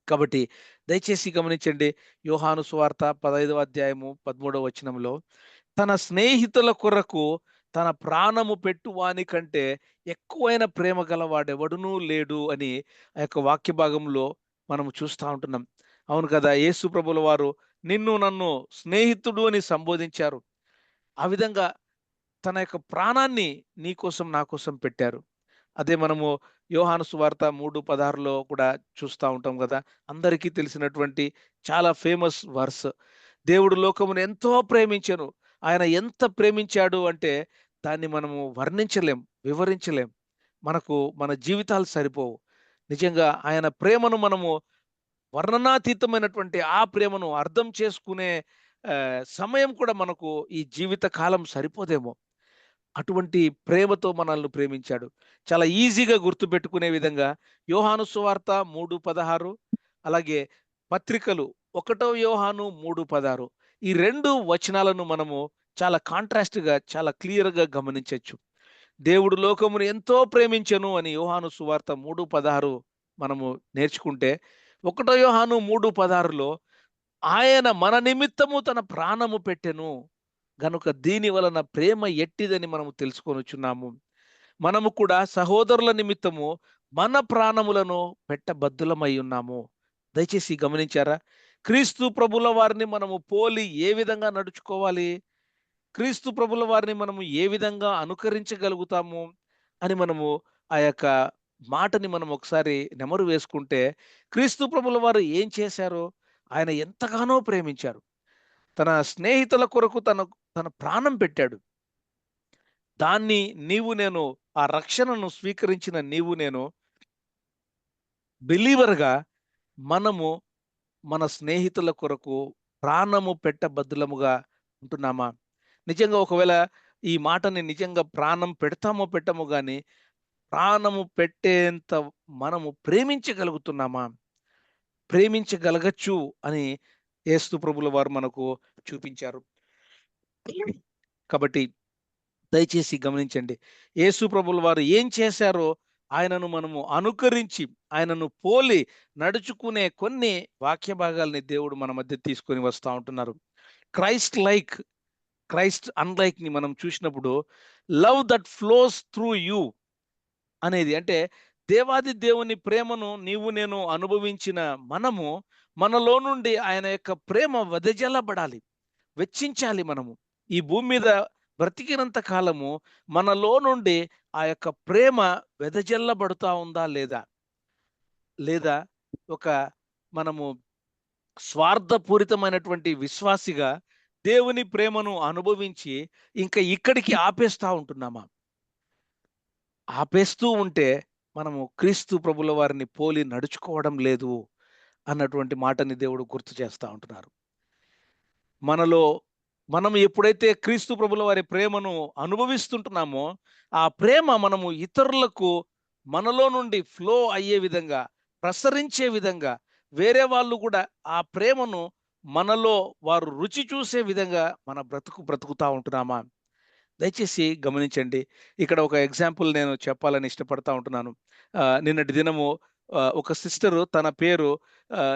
కాబట్టి దయచేసి గమనించండి. యోహాను సువార్త 15వ అధ్యాయము 13వ వచనంలో, తన స్నేహితుల కొరకు తన ప్రాణము పెట్టువాని కంటే ఎక్కువైన ప్రేమ గలవాడెవడునూ లేడు అని ఆ యొక్క వాక్య భాగంలో మనము చూస్తా ఉంటున్నాం. అవును కదా! యేసు ప్రభుల వారు నిన్ను నన్ను స్నేహితుడు అని సంబోధించారు. ఆ విధంగా తన యొక్క ప్రాణాన్ని నీ కోసం, నా కోసం పెట్టారు. అదే మనము యోహాను సువార్త 3:16లో కూడా చూస్తా ఉంటాం గదా! అందరికీ తెలిసినటువంటి చాలా ఫేమస్ వర్స్. దేవుడు లోకమును ఎంతో ప్రేమించెను. ఆయన ఎంత ప్రేమించాడు అంటే దాన్ని మనము వర్ణించలేం, వివరించలేం. మన జీవితాలు సరిపోవు. నిజంగా ఆయన ప్రేమను మనము వర్ణనాతీతమైనటువంటి ఆ ప్రేమను అర్థం చేసుకునే సమయం కూడా మనకు ఈ జీవిత కాలం సరిపోదేమో! అటువంటి ప్రేమతో మనల్ని ప్రేమించాడు. చాలా ఈజీగా గుర్తుపెట్టుకునే విధంగా యోహాను సువార్త 3:16, అలాగే పత్రికలు 1 యోహాను 3:16, ఈ 2 వచనాలను మనము చాలా కాంట్రాస్ట్‌గా, చాలా క్లియర్‌గా గమనించొచ్చు. దేవుడు లోకమును ఎంతో ప్రేమించెను అని యోహాను సువార్త 3:16 మనము నేర్చుకుంటే, 1 యోహాను 3:16లో ఆయన మన నిమిత్తము తన ప్రాణము పెట్టెను గనుక దీని వలన ప్రేమ ఎట్టిదని మనము తెలుసుకొనుచున్నాము. మనము కూడా సహోదరుల నిమిత్తము మన ప్రాణములను పెట్టబద్దులమై ఉన్నాము. దయచేసి గమనించారా? క్రీస్తు ప్రభుల వారిని మనము పోలి ఏ విధంగా నడుచుకోవాలి? క్రీస్తు ప్రభుల వారిని మనము ఏ విధంగా అనుకరించగలుగుతాము అని మనము ఆ యొక్క మాటని మనం ఒకసారి నెమరు వేసుకుంటే, క్రీస్తు ప్రభుల వారు ఏం చేశారో, ఆయన ఎంతగానో ప్రేమించారు. తన స్నేహితుల కొరకు తన ప్రాణం పెట్టాడు. దాన్ని నీవు నేను, ఆ రక్షణను స్వీకరించిన నీవు నేను బిలీవర్‌గా మనము మన స్నేహితుల కొరకు ప్రాణము పెట్టబద్దులముగా ఉంటున్నామా? నిజంగా ఒకవేళ ఈ మాటని నిజంగా ప్రాణం పెడతామో పెట్టమో గాని, ప్రాణము పెట్టేంత మనము ప్రేమించగలుగుతున్నామా? ప్రేమించగలగచ్చు అని యేసు ప్రభుల వారు మనకు చూపించారు. కాబట్టి దయచేసి గమనించండి. యేసు ప్రభుల వారు ఏం చేశారో ఆయనను మనము అనుకరించి, ఆయనను పోలి నడుచుకునే కొన్ని వాక్య భాగాల్ని దేవుడు మన మధ్య తీసుకొని వస్తా ఉంటున్నారు. క్రైస్ట్ లైక్, క్రైస్ట్ అన్‌లైక్‌ని మనం చూసినప్పుడు love that flows through you అనేది అంటే దేవాది దేవుని ప్రేమను నీవు నేను అనుభవించిన మనము మనలో నుండి ఆయన యొక్క ప్రేమ వెదజల్లబడాలి. వెచ్చించాలి మనము. ఈ భూమి మీద బ్రతికినంత కాలము మనలో నుండి ఆ యొక్క ప్రేమ వెదజల్లబడుతా ఉందా లేదా? లేదా ఒక మనము స్వార్థపూరితమైనటువంటి విశ్వాసిగా దేవుని ప్రేమను అనుభవించి ఇంకా ఇక్కడికి ఆపేస్తా ఉంటున్నామా? ఆపేస్తూ ఉంటే మనము క్రీస్తు ప్రభుల వారిని పోలి నడుచుకోవడం లేదు అన్నటువంటి మాటని దేవుడు గుర్తు చేస్తా ఉంటున్నారు. మనలో మనం ఎప్పుడైతే క్రీస్తు ప్రభుల వారి ప్రేమను అనుభవిస్తుంటున్నామో, ఆ ప్రేమ మనము ఇతరులకు మనలో నుండి ఫ్లో అయ్యే విధంగా, ప్రసరించే విధంగా, వేరే వాళ్ళు కూడా ఆ ప్రేమను మనలో వారు రుచి చూసే విధంగా మన బ్రతుకుతా ఉంటున్నామా? దయచేసి గమనించండి. ఇక్కడ ఒక ఎగ్జాంపుల్ నేను చెప్పాలని ఇష్టపడతా ఉంటున్నాను. నిన్నటి దినము ఒక సిస్టరు తన పేరు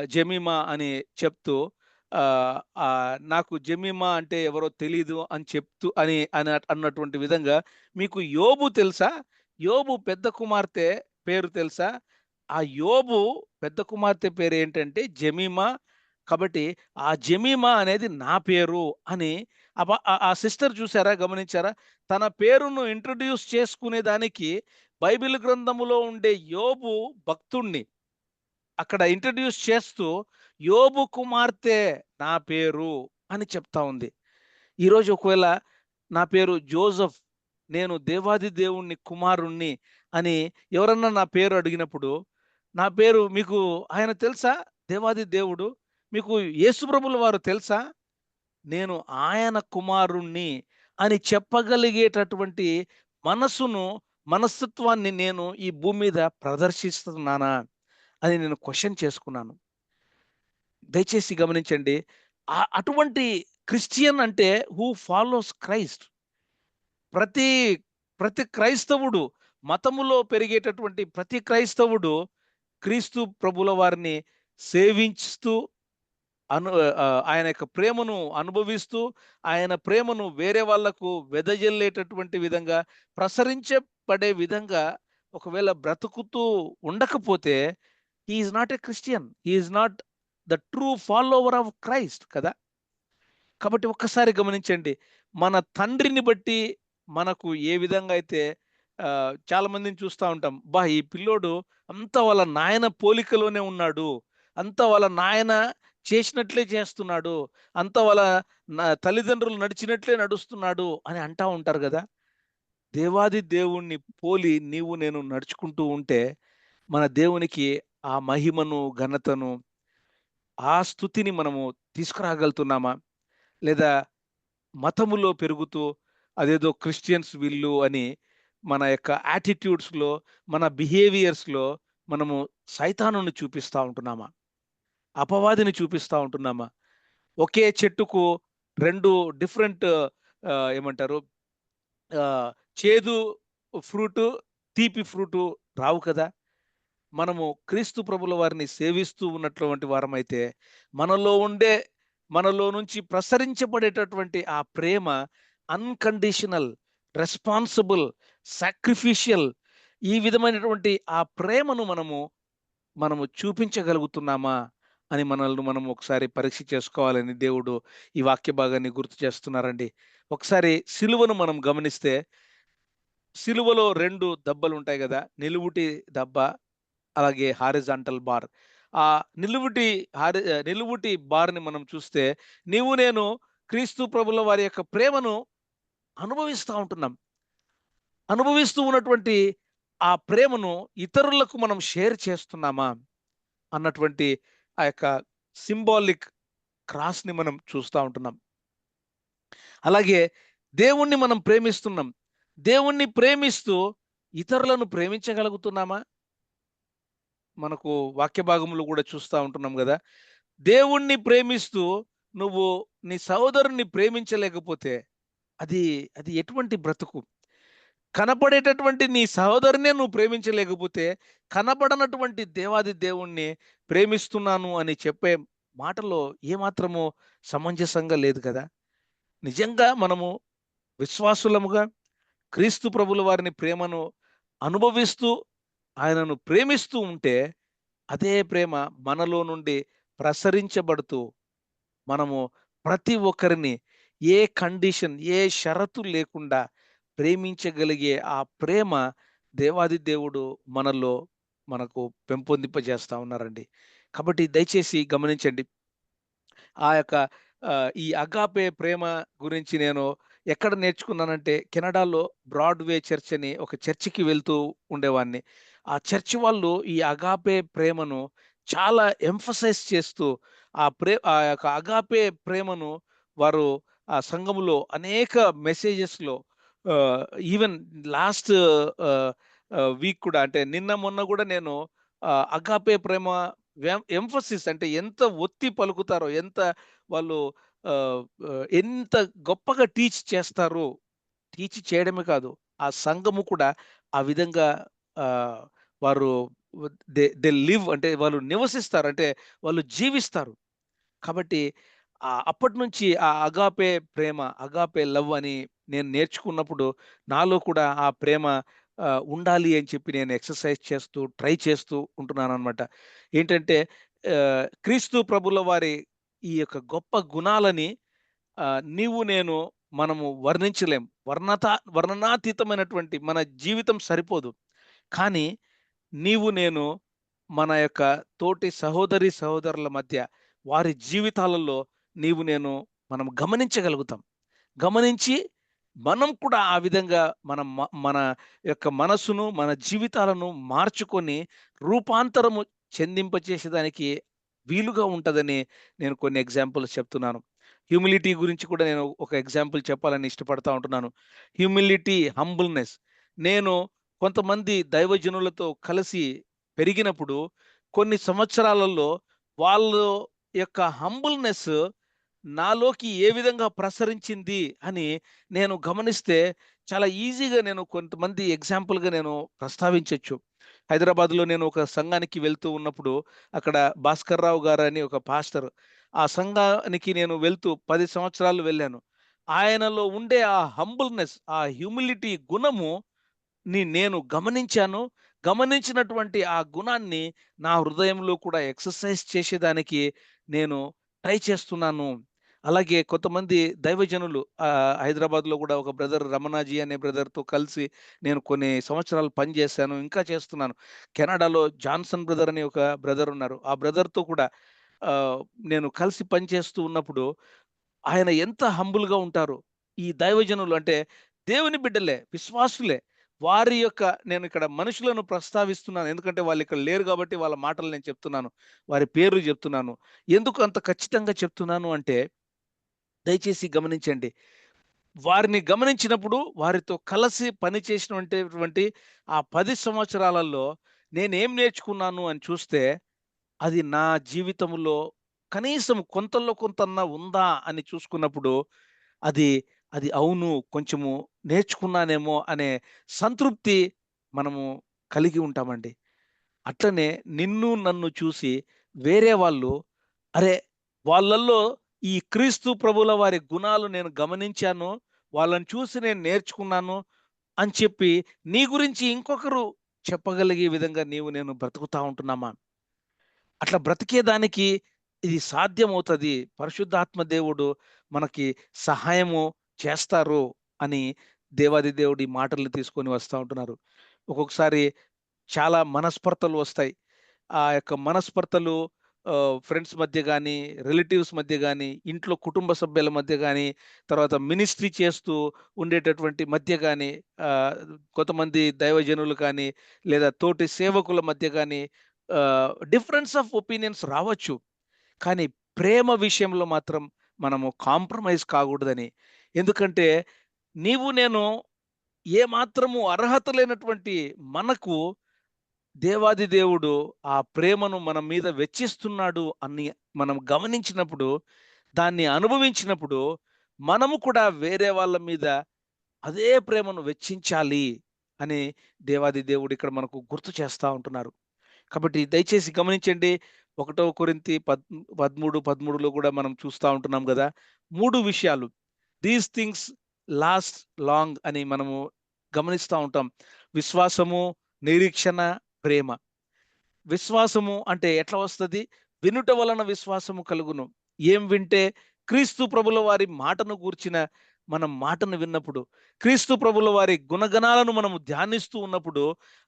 జమీమా అని చెప్తూ నాకు జమీమా అంటే ఎవరో తెలీదు అని చెప్తూ అన్నటువంటి విధంగా మీకు యోబు తెలుసా? యోబు పెద్ద కుమార్తె పేరు తెలుసా? ఆ యోబు పెద్ద కుమార్తె పేరేంటంటే జమీమా. కాబట్టి ఆ జమీమా అనేది నా పేరు అని ఆ సిస్టర్ చూసారా? గమనించారా? తన పేరును ఇంట్రొడ్యూస్ చేసుకునే దానికి బైబిల్ గ్రంథములో ఉండే యోబు భక్తుణ్ణి అక్కడ ఇంట్రొడ్యూస్ చేస్తూ యోబు కుమార్తె నా పేరు అని చెప్తా ఉంది. ఈరోజు ఒకవేళ నా పేరు జోసెఫ్, నేను దేవాది దేవుణ్ణి కుమారుణ్ణి అని ఎవరన్నా నా పేరు అడిగినప్పుడు, నా పేరు మీకు ఆయన తెలుసా? దేవాది దేవుడు. మీకు యేసుప్రభుల వారు తెలుసా? నేను ఆయన కుమారుణ్ణి అని చెప్పగలిగేటటువంటి మనసును, మనస్తత్వాన్ని నేను ఈ భూమి మీద ప్రదర్శిస్తున్నానా అని నేను క్వెషన్ చేసుకున్నాను. దయచేసి గమనించండి. అటువంటి క్రిస్టియన్ అంటే హూ ఫాలోస్ క్రైస్ట్. ప్రతి ప్రతి క్రైస్తవుడు మతములో పెరిగేటటువంటి ప్రతి క్రైస్తవుడు క్రీస్తు ప్రభుల వారిని సేవించుతూ ఆయన యొక్క ప్రేమను అనుభవిస్తూ, ఆయన ప్రేమను వేరే వాళ్ళకు వెదజల్లేటటువంటి విధంగా, ప్రసరించబడే విధంగా ఒకవేళ బ్రతుకుతూ ఉండకపోతే, he is not a Christian. He is not the true follower of Christ కదా! కాబట్టి ఒక్కసారి గమనించండి. మన తండ్రిని బట్టి మనకు ఏ విధంగా అయితే చాలా మందిని చూస్తా ఉంటాం. ఈ పిల్లోడు అంతా వాళ్ళ నాయన పోలికలోనే ఉన్నాడు. అంతా వాళ్ళ నాయన చేసినట్లే చేస్తున్నాడు. అంతా వాళ్ళ తల్లిదండ్రులు నడిచినట్లే నడుస్తున్నాడు అని అంటా ఉంటారు గదా! దేవాది దేవుణ్ణి పోలి నీవు నేను నడుచుకుంటూ ఉంటే, మన దేవునికి ఆ మహిమను, ఘనతను, ఆ స్తుతిని మనము తీసుకురాగలుగుతున్నామా? లేదా మతములో పెరుగుతూ అదేదో క్రిస్టియన్స్ వీళ్ళు అని మన యొక్క యాటిట్యూడ్స్‌లో, మన బిహేవియర్స్‌లో మనము సైతానుని చూపిస్తా ఉంటున్నామా? అపవాదిని చూపిస్తా ఉంటున్నామా? ఒకే చెట్టుకు 2 డిఫరెంట్ ఏమంటారు, చేదు ఫ్రూటు, తీపి ఫ్రూటు రావు కదా! మనము క్రీస్తు ప్రభుల వారిని సేవిస్తూ ఉన్నటువంటి వారమైతే, మనలో ఉండే మనలో నుంచి ప్రసరించబడేటటువంటి ఆ ప్రేమ అన్‌కండీషనల్, రెస్పాన్సిబుల్, సాక్రిఫిషియల్, ఈ విధమైనటువంటి ఆ ప్రేమను మనము చూపించగలుగుతున్నామా అని మనల్ని మనం ఒకసారి పరీక్ష చేసుకోవాలని దేవుడు ఈ వాక్య భాగాన్ని గుర్తు చేస్తున్నారండి. ఒకసారి సిలువను మనం గమనిస్తే, సిలువలో 2 దబ్బలుంటాయి గదా! నిలువుటి దబ్బ, అలాగే హారిజాంటల్ బార్. ఆ నిలువుటి బార్‌ని మనం చూస్తే, నీవు నేను క్రీస్తు ప్రభుల వారి యొక్క ప్రేమను అనుభవిస్తా ఉంటున్నాం. అనుభవిస్తూ ఉన్నటువంటి ఆ ప్రేమను ఇతరులకు మనం షేర్ చేస్తున్నామా అన్నటువంటి ఆ యొక్క సింబాలిక్ క్రాస్‌ని మనం చూస్తా ఉంటున్నాం. అలాగే దేవుణ్ణి మనం ప్రేమిస్తున్నాం. దేవుణ్ణి ప్రేమిస్తూ ఇతరులను ప్రేమించగలుగుతున్నామా? మనకు వాక్య భాగంలో గూడా చూస్తా ఉంటున్నాం గదా! దేవుణ్ణి ప్రేమిస్తూ నువ్వు నీ సహోదరుని ప్రేమించలేకపోతే అది అది ఎటువంటి బ్రతుకు? కనపడేటటువంటి నీ సహోదరునే నువ్వు ప్రేమించలేకపోతే, కనపడనటువంటి దేవాది దేవుణ్ణి ప్రేమిస్తున్నాను అని చెప్పే మాటలో ఏమాత్రము సమంజసంగా లేదు కదా! నిజంగా మనము విశ్వాసులముగా క్రీస్తు ప్రభుల వారిని ప్రేమను అనుభవిస్తూ, ఆయనను ప్రేమిస్తూ ఉంటే, అదే ప్రేమ మనలో నుండి ప్రసరించబడుతూ, మనము ప్రతి ఒక్కరిని ఏ కండిషన్, ఏ షరతు లేకుండా ప్రేమించగలిగే ఆ ప్రేమ దేవాది దేవుడు మనలో మనకు పెంపొందింపజేస్తా ఉన్నారండి. కాబట్టి దయచేసి గమనించండి. ఆ యొక్క ఈ అగాపే ప్రేమ గురించి నేను ఎక్కడ నేర్చుకున్నానంటే, కెనడాలో బ్రాడ్‌వే చర్చ్ అని ఒక చర్చికి వెళ్తూ ఉండేవాడిని. ఆ చర్చ్ వాళ్ళు ఈ అగాపే ప్రేమను చాలా ఎంఫసైజ్ చేస్తూ, ఆ యొక్క అగాపే ప్రేమను వారు ఆ సంఘములో అనేక మెసేజెస్‌లో, ఆహ్, ఈవెన్ లాస్ట్ ఆహ్, వీక్ కూడా, అంటే నిన్న మొన్న గూడా నేను అగాపే ప్రేమ ఎంఫసిస్ అంటే ఎంత ఒత్తి పలుకుతారో, ఎంత వాళ్ళు ఆహ్, ఎంత గొప్పగా టీచ్ చేస్తారో, టీచ్ చేయడమే కాదు, ఆ సంఘము కూడా ఆ విధంగా ఆహ్, వారు దే లివ్, అంటే వాళ్ళు నివసిస్తారు. అంటే వాళ్ళు జీవిస్తారు. కాబట్టి అప్పటినుంచి ఆ అగాపే ప్రేమ, అగాపే లవ్ అని నేను నేర్చుకున్నప్పుడు, నాలో కూడా ఆ ప్రేమ ఉండాలి అని చెప్పి నేను ఎక్సర్సైజ్ చేస్తూ, ట్రై చేస్తూ ఉంటున్నాననమాట. ఏంటంటే, క్రీస్తు ప్రభుల వారి ఈ యొక్క గొప్ప గుణాలని నీవు నేను మనము వర్ణించలేం. వర్ణనాతీతమైనటువంటి మన జీవితం సరిపోదు. కానీ నీవు నేను మన యొక్క తోటి సహోదరి సహోదరుల మధ్య వారి జీవితాలలో నీవు నేను మనం గమనించగలుగుతాం. గమనించి మనం కూడా ఆ విధంగా మన యొక్క మనసును, మన జీవితాలను మార్చుకొని రూపాంతరము చెందింపచేసేదానికి వీలుగా ఉంటదని నేను కొన్ని ఎగ్జాంపుల్స్ చెప్తున్నాను. హ్యూమిలిటీ గురించి కూడా నేను ఒక ఎగ్జాంపుల్ చెప్పాలని ఇష్టపడతా ఉంటున్నాను. Humility, humbleness. నేను కొంతమంది దైవజనులతో కలిసి పెరిగినప్పుడు కొన్ని సంవత్సరాలలో వాళ్ళు యొక్క హంబుల్‌నెస్ నాలోకి ఏ విధంగా ప్రసరించింది అని నేను గమనిస్తే, చాలా ఈజీగా నేను కొంతమంది ఎగ్జాంపుల్‌గా నేను ప్రస్తావించొచ్చు. హైదరాబాద్‌లో నేను ఒక సంఘానికి వెళ్తూ ఉన్నప్పుడు, అక్కడ భాస్కర్‌రావు గారని ఒక పాస్టర్. ఆ సంఘానికి నేను వెళ్తూ 10 సంవత్సరాలు వెళ్ళాను. ఆయనలో ఉండే ఆ హంబుల్‌నెస్, ఆ హ్యూమిలిటీ గుణము నేను గమనించాను. గమనించినటువంటి ఆ గుణాన్ని నా హృదయంలో కూడా ఎక్సర్సైజ్ చేసేదానికి నేను ట్రై చేస్తున్నాను. అలాగే కొంతమంది దైవజనులు, హైదరాబాద్‌లో గూడా ఒక బ్రదర్ రమణాజీ అనే బ్రదర్‌తో కలిసి నేను కొన్ని సంవత్సరాలు పనిచేశాను. ఇంకా చేస్తున్నాను. కెనడాలో జాన్సన్ బ్రదర్ అని ఒక బ్రదర్ ఉన్నారు. ఆ బ్రదర్‌తో కూడా ఆహ్, నేను కలిసి పనిచేస్తూ ఉన్నప్పుడు ఆయన ఎంత హంబుల్‌గా ఉంటారో. ఈ దైవజనులు అంటే దేవుని బిడ్డలే, విశ్వాసులే. వారి యొక్క, నేను ఇక్కడ మనుషులను ప్రస్తావిస్తున్నాను. ఎందుకంటే వాళ్ళిక్కడ లేరు గాబట్టి వాళ్ళ మాటలు నేను చెప్తున్నాను. వారి పేర్లు జెప్తున్నాను. ఎందుకు అంత ఖచ్చితంగా చెప్తున్నాను అంటే, దయచేసి గమనించండి. వారిని గమనించినప్పుడు, వారితో కలిసి పని చేసినవంటేటువంటి ఆ 10 సంవత్సరాలలో నేనేం నేర్చుకున్నాను అని చూస్తే, అది నా జీవితంలో కనీసం కొంతలో కొంతన్నా ఉందా అని చూసుకున్నప్పుడు, అది అది అవును కొంచెము నేర్చుకున్నానేమో అనే సంతృప్తి మనము కలిగి ఉంటామండి. అట్లనే నిన్ను నన్ను చూసి వేరే వాళ్ళు, అరే! వాళ్ళల్లో ఈ క్రీస్తు ప్రభువుల వారి గుణాలు నేను గమనించాను. వాళ్ళని చూసి నేను నేర్చుకున్నాను అని చెప్పి నీ గురించి ఇంకొకరు చెప్పగలిగే విధంగా నీవు నేను బ్రతుకుతా ఉంటున్నామా? అట్లా బ్రతికేదానికి ఇది సాధ్యమవుతది. పరిశుద్ధాత్మ దేవుడు మనకి సహాయము చేస్తారు అని దేవాది దేవుడు ఈ మాటలు తీసుకొని వస్తా ఉంటున్నారు. ఒక్కొక్కసారి చాలా మనస్పర్ధలు వస్తాయి. ఆ యొక్క మనస్పర్ధలు ఫ్రెండ్స్ మధ్య గాని, రిలేటివ్స్ మధ్య గాని, ఇంట్లో కుటుంబ సభ్యుల మధ్య గాని, తర్వాత మినిస్ట్రీ చేస్తూ ఉండేటటువంటి మధ్య గాని, ఆహ్, కొంతమంది దైవజనులు కానీ, లేదా తోటి సేవకుల మధ్య గాని డిఫరెన్స్ ఆఫ్ ఒపీనియన్స్ రావచ్చు. కానీ ప్రేమ విషయంలో మాత్రం మనము కాంప్రమైజ్ కాకూడదని. ఎందుకంటే నీవు నేను ఏమాత్రము అర్హత లేనటువంటి మనకు దేవాది దేవుడు ఆ ప్రేమను మన మీద వెచ్చిస్తున్నాడు అని మనం గమనించినప్పుడు, దాన్ని అనుభవించినప్పుడు, మనము కూడా వేరే వాళ్ళ మీద అదే ప్రేమను వెచ్చించాలి అని దేవాది దేవుడు ఇక్కడ మనకు గుర్తు చేస్తా ఉంటున్నారు. కాబట్టి దయచేసి గమనించండి. 1 కొరింథీ 13:13లో కూడా మనం చూస్తా ఉంటున్నాం గదా! 3 విషయాలు. దీస్ థింగ్స్ లాస్ట్ లాంగ్ అని మనము గమనిస్తా ఉంటాం. విశ్వాసము, నిరీక్షణ, ప్రేమ. విశ్వాసము అంటే ఎట్లా వస్తది? వినుట వలన విశ్వాసము కలుగును. ఏం వింటే? క్రీస్తు ప్రభుల వారి మాటను గూర్చిన మనం మాటను విన్నప్పుడు, క్రీస్తు ప్రభుల వారి గుణగణాలను మనము ధ్యానిస్తూ ఉన్నప్పుడు,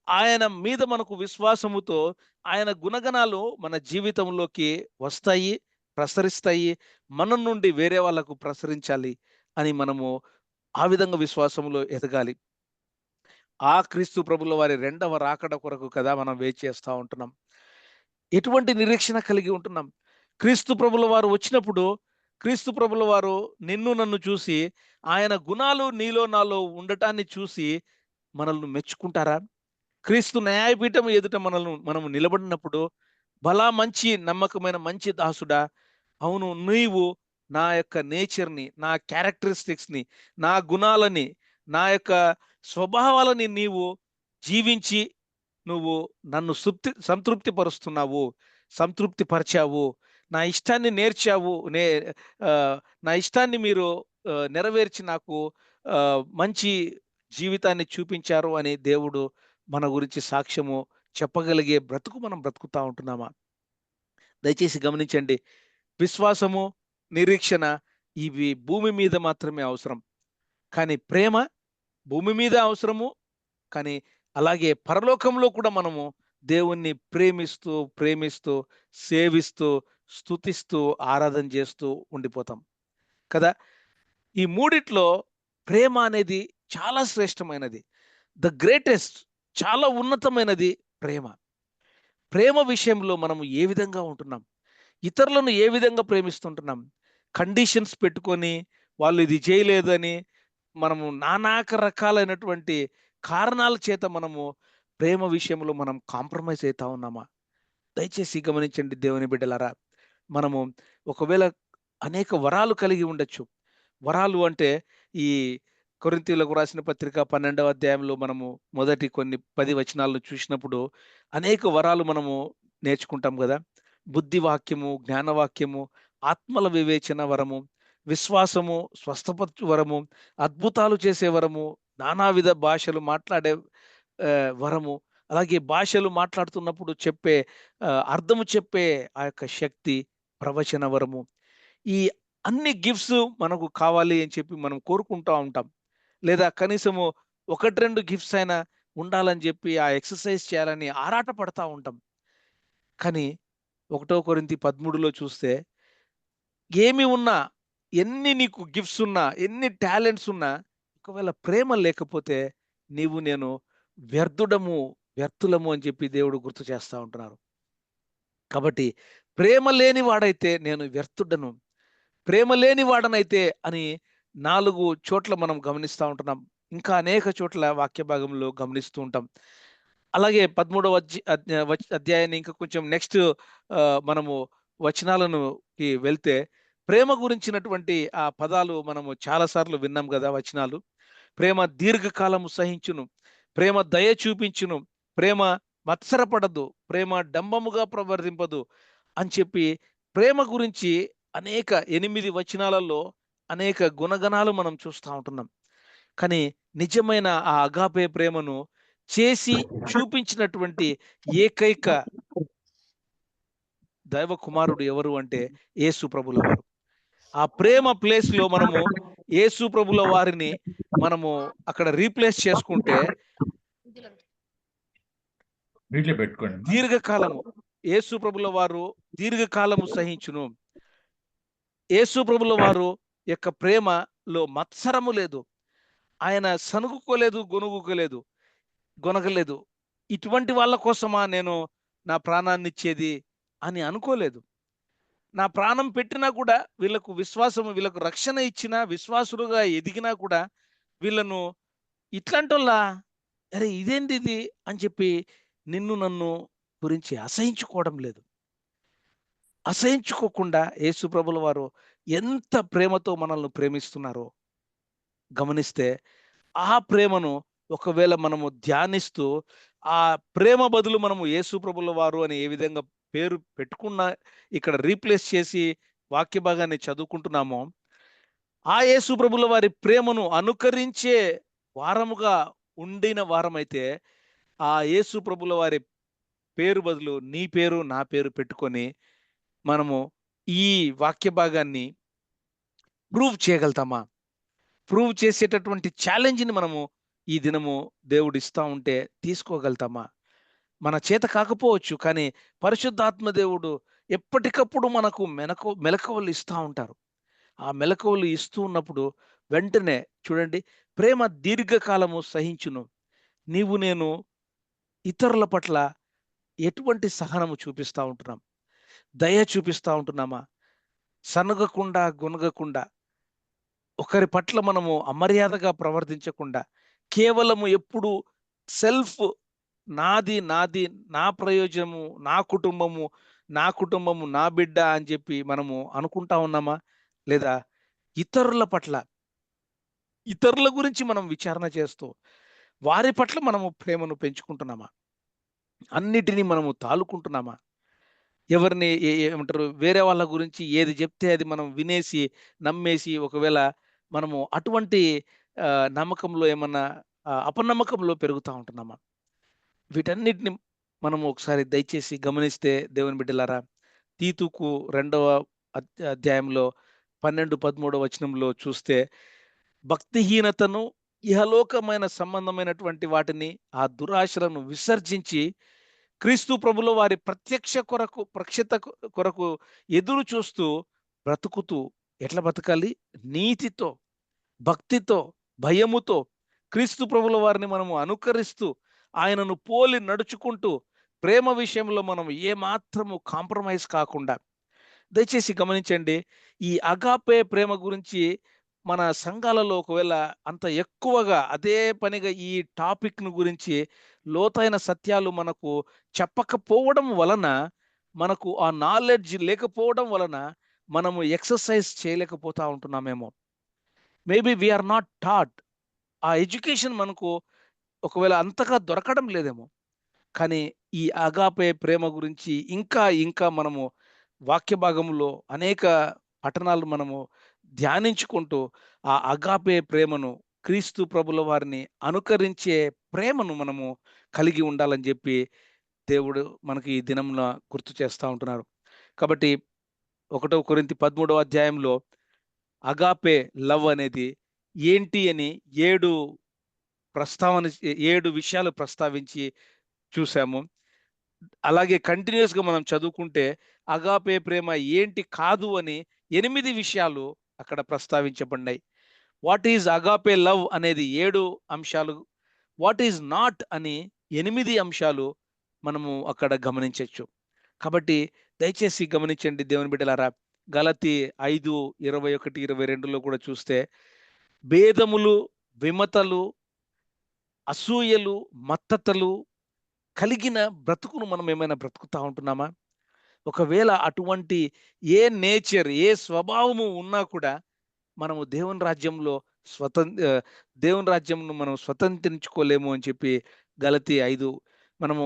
ఆయన మీద మనకు విశ్వాసముతో ఆయన గుణగణాలు మన జీవితంలోకి వస్తాయి, ప్రసరిస్తాయి. మన నుండి వేరే వాళ్ళకు ప్రసరించాలి అని మనము ఆ విధంగా విశ్వాసంలో ఎదగాలి. ఆ క్రీస్తు ప్రభుల వారి రెండవ రాకడ కొరకు కదా మనం వెయిట్ చేస్తా ఉంటున్నాం. ఎటువంటి నిరీక్షణ కలిగి ఉంటున్నాం? క్రీస్తు ప్రభుల వారు వచ్చినప్పుడు, క్రీస్తు ప్రభుల వారు నిన్ను నన్ను చూసి, ఆయన గుణాలు నీలో నాలో ఉండటాన్ని చూసి మనల్ని మెచ్చుకుంటారా? క్రీస్తు న్యాయపీఠం ఎదుట మనము నిలబడినప్పుడు, భలా మంచి నమ్మకమైన మంచి దాసుడా, అవును నీవు నా యొక్క నేచర్‌ని, నా క్యారెక్టరిస్టిక్స్‌ని, నా గుణాలని, నా యొక్క స్వభావాలని నీవు జీవించి నువ్వు నన్ను సంతృప్తి పరుస్తున్నావు. సంతృప్తి పరిచావు. నా ఇష్టాన్ని నేర్చావు. నా ఇష్టాన్ని మీరు నెరవేర్చి నాకు మంచి జీవితాన్ని చూపించారు అని దేవుడు మన గురించి సాక్ష్యము చెప్పగలిగే బ్రతుకు మనం బ్రతుకుతా ఉంటున్నామా? దయచేసి గమనించండి. విశ్వాసము, నిరీక్షణ ఇవి భూమి మీద మాత్రమే అవసరం. కానీ ప్రేమ భూమి మీద అవసరము. కానీ అలాగే పరలోకంలో కూడా మనము దేవుణ్ణి ప్రేమిస్తూ, ప్రేమిస్తూ, సేవిస్తూ, స్తుతిస్తూ, ఆరాధన చేస్తూ ఉండిపోతాం. కదా! ఈ మూడిట్లో ప్రేమ అనేది చాలా శ్రేష్టమైనది. ద గ్రేటెస్ట్ చాలా ఉన్నతమైనది ప్రేమ. ప్రేమ విషయంలో మనం ఏ విధంగా ఉంటున్నాం? ఇతరులను ఏ విధంగా ప్రేమిస్తుంటున్నాం? కండిషన్స్ పెట్టుకొని, వాళ్ళు ఇది చేయలేదని, మనము నానాక రకాలైనటువంటి కారణాల చేత మనము ప్రేమ విషయంలో మనం కాంప్రమైజ్ అయితా ఉన్నామా? దయచేసి గమనించండి దేవుని బిడ్డలారా. మనము ఒకవేళ అనేక వరాలు కలిగి ఉండొచ్చు. వరాలు అంటే ఈ కొరింథీయులకు రాసిన పత్రిక 12వ అధ్యాయంలో మనము మొదటి కొన్ని 10 వచనాలను చూసినప్పుడు అనేక వరాలు మనము నేర్చుకుంటాం గదా! బుద్ధి వాక్యము, జ్ఞానవాక్యము, ఆత్మల వివేచన వరము, విశ్వాసము, స్వస్థపరచు వరము, అద్భుతాలు చేసే వరము, నానావిధ భాషలు మాట్లాడే వరము, అలాగే భాషలు మాట్లాడుతున్నప్పుడు చెప్పే అర్థము చెప్పే ఆ యొక్క శక్తి, ప్రవచన వరము. ఈ అన్ని గిఫ్ట్స్ మనకు కావాలి అని చెప్పి మనం కోరుకుంటా ఉంటాం. లేదా కనీసము 1, 2 గిఫ్ట్స్ అయినా ఉండాలని చెప్పి ఆ ఎక్సర్‌సైజ్ చేయాలని ఆరాట పడతా ఉంటాం. కానీ 1 కొరింథీ 13లో చూస్తే ఏమి ఉన్నా, ఎన్ని నీకు గిఫ్ట్స్ ఉన్నా, ఎన్ని టాలెంట్స్ ఉన్నా, ఒకవేళ ప్రేమ లేకపోతే నీవు నేను వ్యర్థుడము, వ్యర్థులము అని చెప్పి దేవుడు గుర్తు చేస్తా ఉంటున్నారు. కాబట్టి ప్రేమ లేని వాడైతే నేను వ్యర్థుడను. ప్రేమ లేని వాడనైతే అని 4 చోట్ల మనం గమనిస్తా ఉంటున్నాం. ఇంకా అనేక చోట్ల వాక్య భాగంలో గమనిస్తూ ఉంటాం. అలాగే 13వ అధ్యాయాన్ని ఇంకా కొంచెం నెక్స్ట్ మనము వచనాలనుకి వెళ్తే ప్రేమ గురించినటువంటి ఆ పదాలు మనము చాలా సార్లు విన్నాం కదా, వచనాలు. ప్రేమ దీర్ఘకాలము సహించును, ప్రేమ దయ చూపించును, ప్రేమ మత్సరపడదు, ప్రేమ డంబముగా ప్రవర్తింపదు అని చెప్పి ప్రేమ గురించి అనేక 8 వచనాలలో అనేక గుణగణాలు మనం చూస్తూ ఉంటున్నాం. కానీ నిజమైన ఆ అగాపే ప్రేమను చేసి చూపించినటువంటి ఏకైక దైవ కుమారుడు ఎవరు అంటే యేసు ప్రభుల వారు. ఆ ప్రేమ ప్లేస్ లో మనము యేసు ప్రభుల వారిని మనము అక్కడ రీప్లేస్ చేసుకుంటే వీటిలో పెట్టుకోండి. దీర్ఘకాలము యేసు ప్రభుల వారు దీర్ఘకాలము సహించును. యేసు ప్రభుల వారు యొక్క ప్రేమలో మత్సరము లేదు. ఆయన సనుగుకోలేదు, గొనగలేదు. ఇటువంటి వాళ్ళ కోసమా నేను నా ప్రాణాన్ని ఇచ్చేది అని అనుకోలేదు. నా ప్రాణం పెట్టినా కూడా వీళ్ళకు రక్షణ ఇచ్చినా, విశ్వాసులుగా ఎదిగినా కూడా వీళ్ళను ఇట్లాంటోళ్ళా, అరే ఇదేంది ఇది అని చెప్పి నిన్ను నన్ను గురించి అసహించుకోవడం లేదు. అసహించుకోకుండా యేసు ప్రభుల వారు ఎంత ప్రేమతో మనల్ని ప్రేమిస్తున్నారో గమనిస్తే, ఆ ప్రేమను ఒకవేళ మనము ధ్యానిస్తూ ఆ ప్రేమ బదులు మనము యేసు ప్రభుల వారు అని ఏ విధంగా పేరు పెట్టుకున్న ఇక్కడ రీప్లేస్ చేసి వాక్య భాగాన్ని చదువుకుంటున్నామో, ఆ యేసు ప్రభుల వారి ప్రేమను అనుకరించే వారముగా ఉండిన వారమైతే ఆ యేసు ప్రభుల వారి పేరు బదులు నీ పేరు నా పేరు పెట్టుకొని మనము ఈ వాక్య భాగాన్ని ప్రూవ్ చేయగలుగుతామా? ప్రూవ్ చేసేటటువంటి ఛాలెంజ్ని మనము ఈ దినము దేవుడు ఇస్తా ఉంటే తీసుకోగలుగుతామా? మన చేత కాకపోవచ్చు, కానీ పరిశుద్ధాత్మ దేవుడు ఎప్పటికప్పుడు మనకు మెలకువలు ఇస్తూ ఉంటారు. ఆ మెలకువలు ఇస్తూ ఉన్నప్పుడు వెంటనే చూడండి, ప్రేమ దీర్ఘకాలము సహించును. నీవు నేను ఇతరుల పట్ల ఎటువంటి సహనము చూపిస్తూ ఉంటున్నాం? దయ చూపిస్తూ ఉంటున్నామా? సనగకుండా గొనగకుండా, ఒకరి పట్ల మనము అమర్యాదగా ప్రవర్తించకుండా, కేవలము ఎప్పుడు సెల్ఫ్, నాది నాది, నా ప్రయోజనము, నా కుటుంబము నా బిడ్డ అని చెప్పి మనము అనుకుంటా ఉన్నామా? లేదా ఇతరుల గురించి మనం విచారణ చేస్తూ వారి పట్ల మనము ప్రేమను పెంచుకుంటున్నామా? అన్నిటినీ మనము తాలుకుంటున్నామా? ఎవరిని ఏమంటారు, వేరే వాళ్ళ గురించి ఏది చెప్తే అది మనం వినేసి నమ్మేసి ఒకవేళ మనము అటువంటి నమ్మకంలో ఏమన్నా అపనమ్మకంలో పెరుగుతూ ఉంటున్నామా? వీటన్నిటిని మనము ఒకసారి దయచేసి గమనిస్తే దేవుని బిడ్డలారా, తీతుకు 2వ అధ్యాయంలో 12, 13 వచనంలో చూస్తే, భక్తిహీనతను, ఇహలోకమైన సంబంధమైనటువంటి వాటిని, ఆ దురాశలను విసర్జించి క్రీస్తు ప్రభుల వారి ప్రత్యక్షత కొరకు ఎదురు చూస్తూ బ్రతుకుతూ, ఎట్లా బతకాలి? నీతితో, భక్తితో, భయముతో క్రీస్తు ప్రభుల వారిని మనము అనుకరిస్తూ ఆయనను పోలి నడుచుకుంటూ ప్రేమ విషయంలో మనం ఏమాత్రము కాంప్రమైజ్ కాకుండా, దయచేసి గమనించండి, ఈ అగాపే ప్రేమ గురించి మన సంఘాలలో ఒకవేళ అంత ఎక్కువగా అదే పనిగా ఈ టాపిక్ను గురించి లోతైన సత్యాలు మనకు చెప్పకపోవడం వలన, మనకు ఆ నాలెడ్జ్ లేకపోవడం వలన మనము ఎక్సర్సైజ్ చేయలేకపోతా ఉంటున్నామేమో. Maybe we are not taught. ఆ ఎడ్యుకేషన్ మనకు ఒకవేళ అంతగా దొరకడం లేదేమో. కానీ ఈ అగాపే ప్రేమ గురించి ఇంకా ఇంకా మనము వాక్య భాగంలో అనేక పఠనాలు మనము ధ్యానించుకుంటూ ఆ అగాపే ప్రేమను, క్రీస్తు ప్రభుల వారిని అనుకరించే ప్రేమను మనము కలిగి ఉండాలని చెప్పి దేవుడు మనకి ఈ దినమున గుర్తు చేస్తూ ఉంటున్నారు. కాబట్టి 1 కొరింథీ 13వ అధ్యాయంలో అగాపే లవ్ అనేది ఏంటి అని 7 విషయాలు ప్రస్తావించి చూసాము. అలాగే కంటిన్యూస్గా మనం చదువుకుంటే అగాపే ప్రేమ ఏంటి కాదు అని 8 విషయాలు అక్కడ ప్రస్తావించబడినాయి. వాట్ ఈజ్ అగాపే లవ్ అనేది 7 అంశాలు, వాట్ ఈజ్ నాట్ అని 8 అంశాలు మనము అక్కడ గమనించవచ్చు. కాబట్టి దయచేసి గమనించండి దేవుని బిడ్డలారా, గలతీ 5:21, 22లో కూడా చూస్తే, భేదములు, విమతలు, అసూయలు, మత్తతలు కలిగిన బ్రతుకును మనం ఏమైనా బ్రతుకుతా ఉంటున్నామా? ఒకవేళ అటువంటి ఏ నేచర్, ఏ స్వభావము ఉన్నా కూడా మనము స్వతం ఆహ్, దేవుని రాజ్యంను మనం స్వతంత్రించుకోలేము అని చెప్పి గలతీ 5 మనము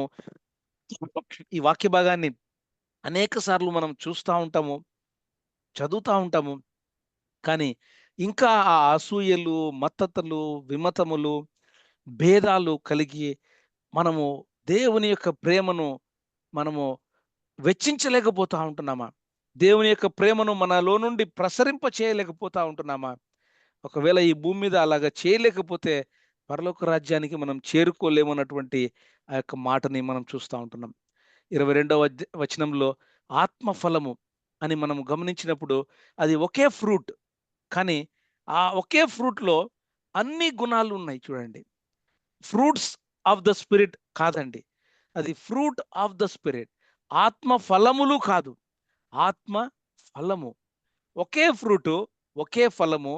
ఈ వాక్య భాగాన్ని అనేక సార్లు మనం చూస్తా ఉంటాము, చదువుతా ఉంటాము. కానీ ఇంకా ఆ అసూయలు, మత్తతులు, విమతములు, భేదాలు కలిగి మనము దేవుని యొక్క ప్రేమను మనము వెచ్చించలేకపోతా ఉంటున్నామా? దేవుని యొక్క ప్రేమను మనలో నుండి ప్రసరింప చేయలేకపోతా ఉంటున్నామా? ఒకవేళ ఈ భూమి మీద అలాగా చేయలేకపోతే పరలోక రాజ్యానికి మనం చేరుకోలేమన్నటువంటి ఆ యొక్క మాటని మనం చూస్తా ఉంటున్నాం. 22వ వచనంలో ఆత్మ ఫలము అని మనం గమనించినప్పుడు అది ఒకే ఫ్రూట్. కానీ ఆ ఒకే ఫ్రూట్‌లో అన్ని గుణాలు ఉన్నాయి చూడండి. ఫ్రూట్స్ ఆఫ్ ద స్పిరిట్ కాదండి. అది ఫ్రూట్ ఆఫ్ ద స్పిరిట్. ఆత్మ ఫలములు కాదు. ఆత్మ ఫలము. ఒకే ఫ్రూటు, ఒకే ఫలము.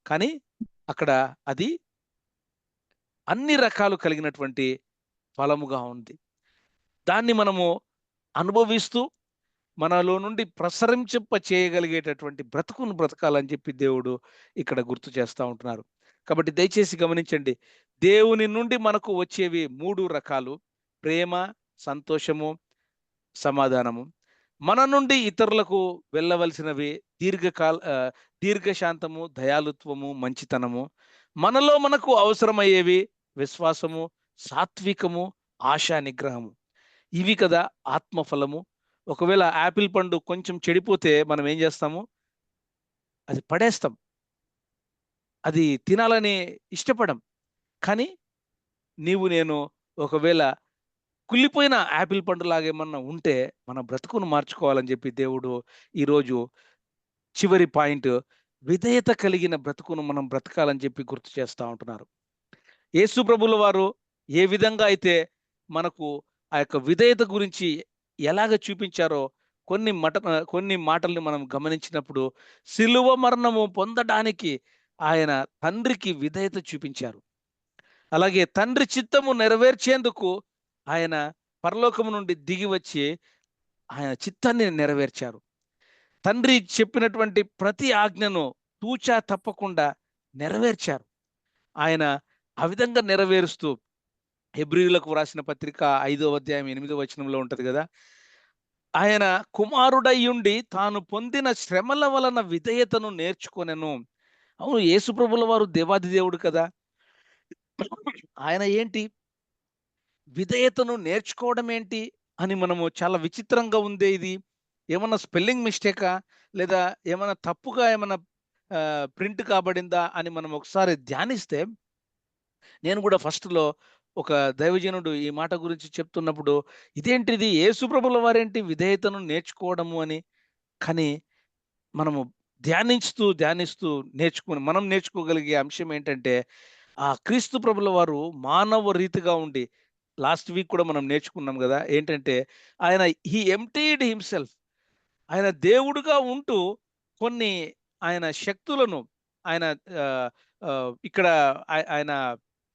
కానీ అక్కడ అది అన్ని రకాలు కలిగినటువంటి ఫలముగా ఉంది. దాన్ని మనము అనుభవిస్తూ మనలో నుండి ప్రసరించింప చేయగలిగేటటువంటి బ్రతుకును బ్రతకాలని చెప్పి దేవుడు ఇక్కడ గుర్తు చేస్తా ఉంటున్నారు. కాబట్టి దయచేసి గమనించండి. దేవుని నుండి మనకు వచ్చేవి 3 రకాలు. ప్రేమ, సంతోషము, సమాధానము. మన నుండి ఇతరులకు వెళ్ళవలసినవి దీర్ఘశాంతము, దయాలుత్వము, మంచితనము. మనలో మనకు అవసరమయ్యేవి విశ్వాసము, సాత్వికము, ఆశా నిగ్రహము. ఇవి కదా ఆత్మఫలము. ఒకవేళ యాపిల్ పండు కొంచెం చెడిపోతే మనం ఏం చేస్తాము? అది పడేస్తాం. అది తినాలని ఇష్టపడం. కానీ నేను ఒకవేళ కుళ్ళిపోయిన యాపిల్ పండులాగా ఏమన్నా ఉంటే మన బ్రతుకును మార్చుకోవాలని చెప్పి దేవుడు ఈరోజు చివరి పాయింట్ విధేయత కలిగిన బ్రతుకును మనం బ్రతకాలని చెప్పి గుర్తు చేస్తా ఉంటున్నారు. యేసు ప్రభుల వారు ఏ విధంగా అయితే మనకు ఆ యొక్క విధేయత గురించి ఎలాగ చూపించారో కొన్ని మాటల్ని మనం గమనించినప్పుడు సిలువ మరణము పొందడానికి ఆయన తండ్రికి విధేయత చూపించారు. అలాగే తండ్రి చిత్తము నెరవేర్చేందుకు ఆయన పరలోకము నుండి దిగి వచ్చి ఆయన చిత్తాన్ని నెరవేర్చారు. తండ్రి చెప్పినటువంటి ప్రతి ఆజ్ఞను తూచా తప్పకుండా నెరవేర్చారు. ఆయన ఆ విధంగా నెరవేరుస్తూ హెబ్రీయులకు వ్రాసిన పత్రిక 5వ అధ్యాయం 8వ వచనంలో ఉంటది గదా! ఆయన కుమారుడయ్యుండి తాను పొందిన శ్రమల వలన విధేయతను నేర్చుకొనెను. అవును, యేసు ప్రభుల వారు దేవాది దేవుడు కదా! ఆయన ఏంటి విధేయతను నేర్చుకోవడం ఏంటి అని మనము చాలా విచిత్రంగా ఉందే ఇది. ఏమన్నా స్పెల్లింగ్ మిస్టేకా? లేదా ఏమన్నా తప్పుగా ఏమన్నా ప్రింట్ కాబడిందా అని మనం ఒకసారి ధ్యానిస్తే, నేను కూడా ఫస్ట్‌లో ఒక దైవజనుడు ఈ మాట గురించి చెప్తున్నప్పుడు, ఇదేంటిది యేసు ప్రభుల వారేంటి విధేయతను నేర్చుకోవడము అని. కానీ మనము ధ్యానిస్తూ, ధ్యానిస్తూ మనం నేర్చుకోగలిగే అంశం ఏంటంటే, ఆ క్రీస్తు ప్రభుల వారు మానవ రీతిగా ఉండి లాస్ట్ వీక్ కూడా మనం నేర్చుకున్నాం గదా! ఏంటంటే ఆయన ఎంప్టీడ్ హిమ్సెల్ఫ్. ఆయన దేవుడుగా ఉంటూ కొన్ని ఆయన శక్తులను ఆయన ఆహ్, ఇక్కడ ఆయన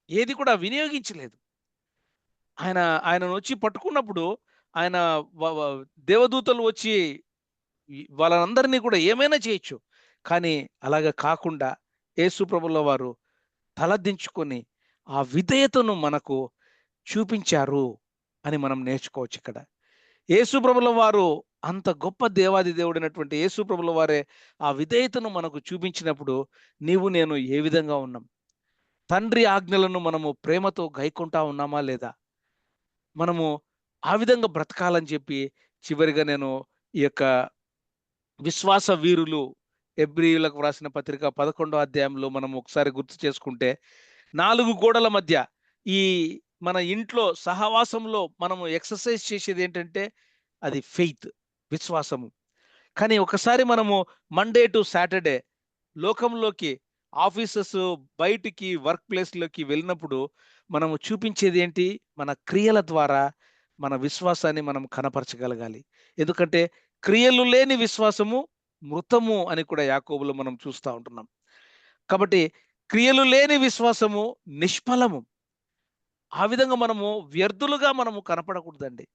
ఏది కూడా వినియోగించలేదు. ఆయన ఆయననొచ్చి పట్టుకున్నప్పుడు ఆయన వ వ దేవదూతలు వచ్చి వాళ్ళనందరిని కూడా ఏమైనా చేయొచ్చు. కానీ అలాగా కాకుండా యేసు ప్రభుల వారు తలదించుకొని ఆ విధేయతను మనకు చూపించారు అని మనం నేర్చుకోవచ్చిక్కడ. యేసు ప్రభుల వారు అంత గొప్ప దేవాది దేవుడైనటువంటి యేసు ప్రభుల వారే ఆ విధేయతను మనకు చూపించినప్పుడు నేను ఏ విధంగా ఉన్నాం? తండ్రి ఆజ్ఞలను మనము ప్రేమతో గైకుంటా ఉన్నామా లేదా? మనము ఆ విధంగా బ్రతకాలని చెప్పి చివరిగా నేను ఈ యొక్క విశ్వాస వీరులు హెబ్రీయులకు వ్రాసిన పత్రిక 11వ అధ్యాయంలో మనం ఒకసారి గుర్తు చేసుకుంటే 4 గోడల మధ్య ఈ మన ఇంట్లో సహవాసంలో మనము ఎక్సర్సైజ్ చేసేదేంటంటే అది ఫెయిత్, విశ్వాసము. కానీ ఒకసారి మనము మండే టు సాటర్‌డే లోకంలోకి ఆఫీసెస్ బయటికి వర్క్ ప్లేస్‌లోకి వెళ్ళినప్పుడు మనము చూపించేదేంటి? మన క్రియల ద్వారా మన విశ్వాసాన్ని మనం కనపరచగలగాలి. ఎందుకంటే క్రియలు లేని విశ్వాసము మృతము అని కూడా యాకోబులో మనం చూస్తా ఉంటున్నాం. కాబట్టి క్రియలు లేని విశ్వాసము నిష్ఫలము. ఆ విధంగా మనము వ్యర్థులుగా మనము కనపడకూడదండి.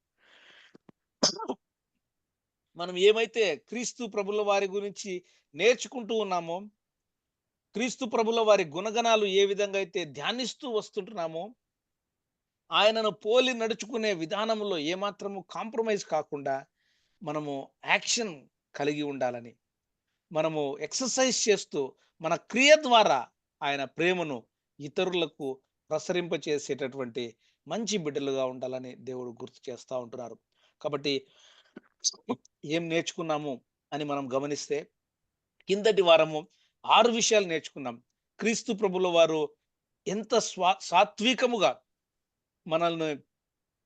మనం ఏమైతే క్రీస్తు ప్రభుల వారి గురించి నేర్చుకుంటూ ఉన్నామో, క్రీస్తు ప్రభుల వారి గుణగణాలు ఏ విధంగా అయితే ధ్యానిస్తూ వస్తుంటున్నామో, ఆయనను పోలి నడుచుకునే విధానంలో ఏమాత్రము కాంప్రమైజ్ కాకుండా మనము యాక్షన్ కలిగి ఉండాలని, మనము ఎక్సర్సైజ్ చేస్తూ మన క్రియ ద్వారా ఆయన ప్రేమను ఇతరులకు ప్రసరింపచేసేటటువంటి మంచి బిడ్డలుగా ఉండాలని దేవుడు గుర్తు చేస్తా ఉంటున్నారు. కాబట్టి ఏం నేర్చుకున్నాము అని మనం గమనిస్తే, కిందటి వారము 6 విషయాలు నేర్చుకున్నాం. క్రీస్తు ప్రభుల వారు ఎంత సాత్వికముగా మనల్ని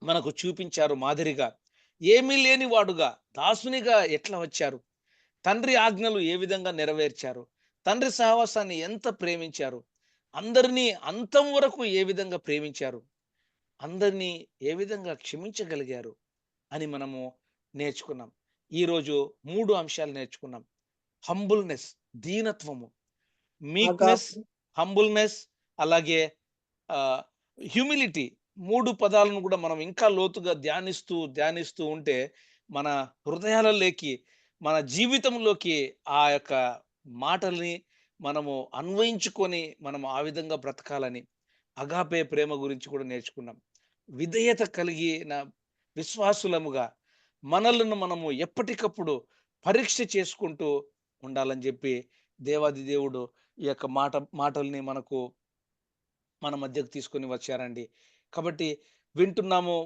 మనకు చూపించారు మాదిరిగా. ఏమీ లేని వాడుగా, దాసునిగా ఎట్లా వచ్చారు? తండ్రి ఆజ్ఞలు ఏ విధంగా నెరవేర్చారు? తండ్రి సహవాసాన్ని ఎంత ప్రేమించారు? అందరినీ అంతం వరకు ఏ విధంగా ప్రేమించారు? అందరినీ ఏ విధంగా క్షమించగలిగారు? అని మనము నేర్చుకున్నాం. ఈరోజు 3 అంశాలు నేర్చుకున్నాం. హంబుల్‌నెస్, దీనత్వము, మీక్‌నెస్, అగాప్ హంబుల్‌నెస్, అలాగే ఆహ్, హ్యూమిలిటీ. 3 పదాలను కూడా మనం ఇంకా లోతుగా ధ్యానిస్తూ ఉంటే మన హృదయాలలోకి, మన జీవితంలోకి ఆ యొక్క మాటల్ని మనము అన్వయించుకొని మనం ఆ విధంగా బ్రతకాలని, అగాపే ప్రేమ గురించి కూడా నేర్చుకున్నాం. విధేయత కలిగిన విశ్వాసులముగా మనలను మనము ఎప్పటికప్పుడు పరీక్ష చేసుకుంటూ ఉండాలని చెప్పి దేవాది దేవుడు ఈ యొక్క మాటల్ని మన మధ్యకు తీసుకొని వచ్చారండి. కాబట్టి వింటున్నాము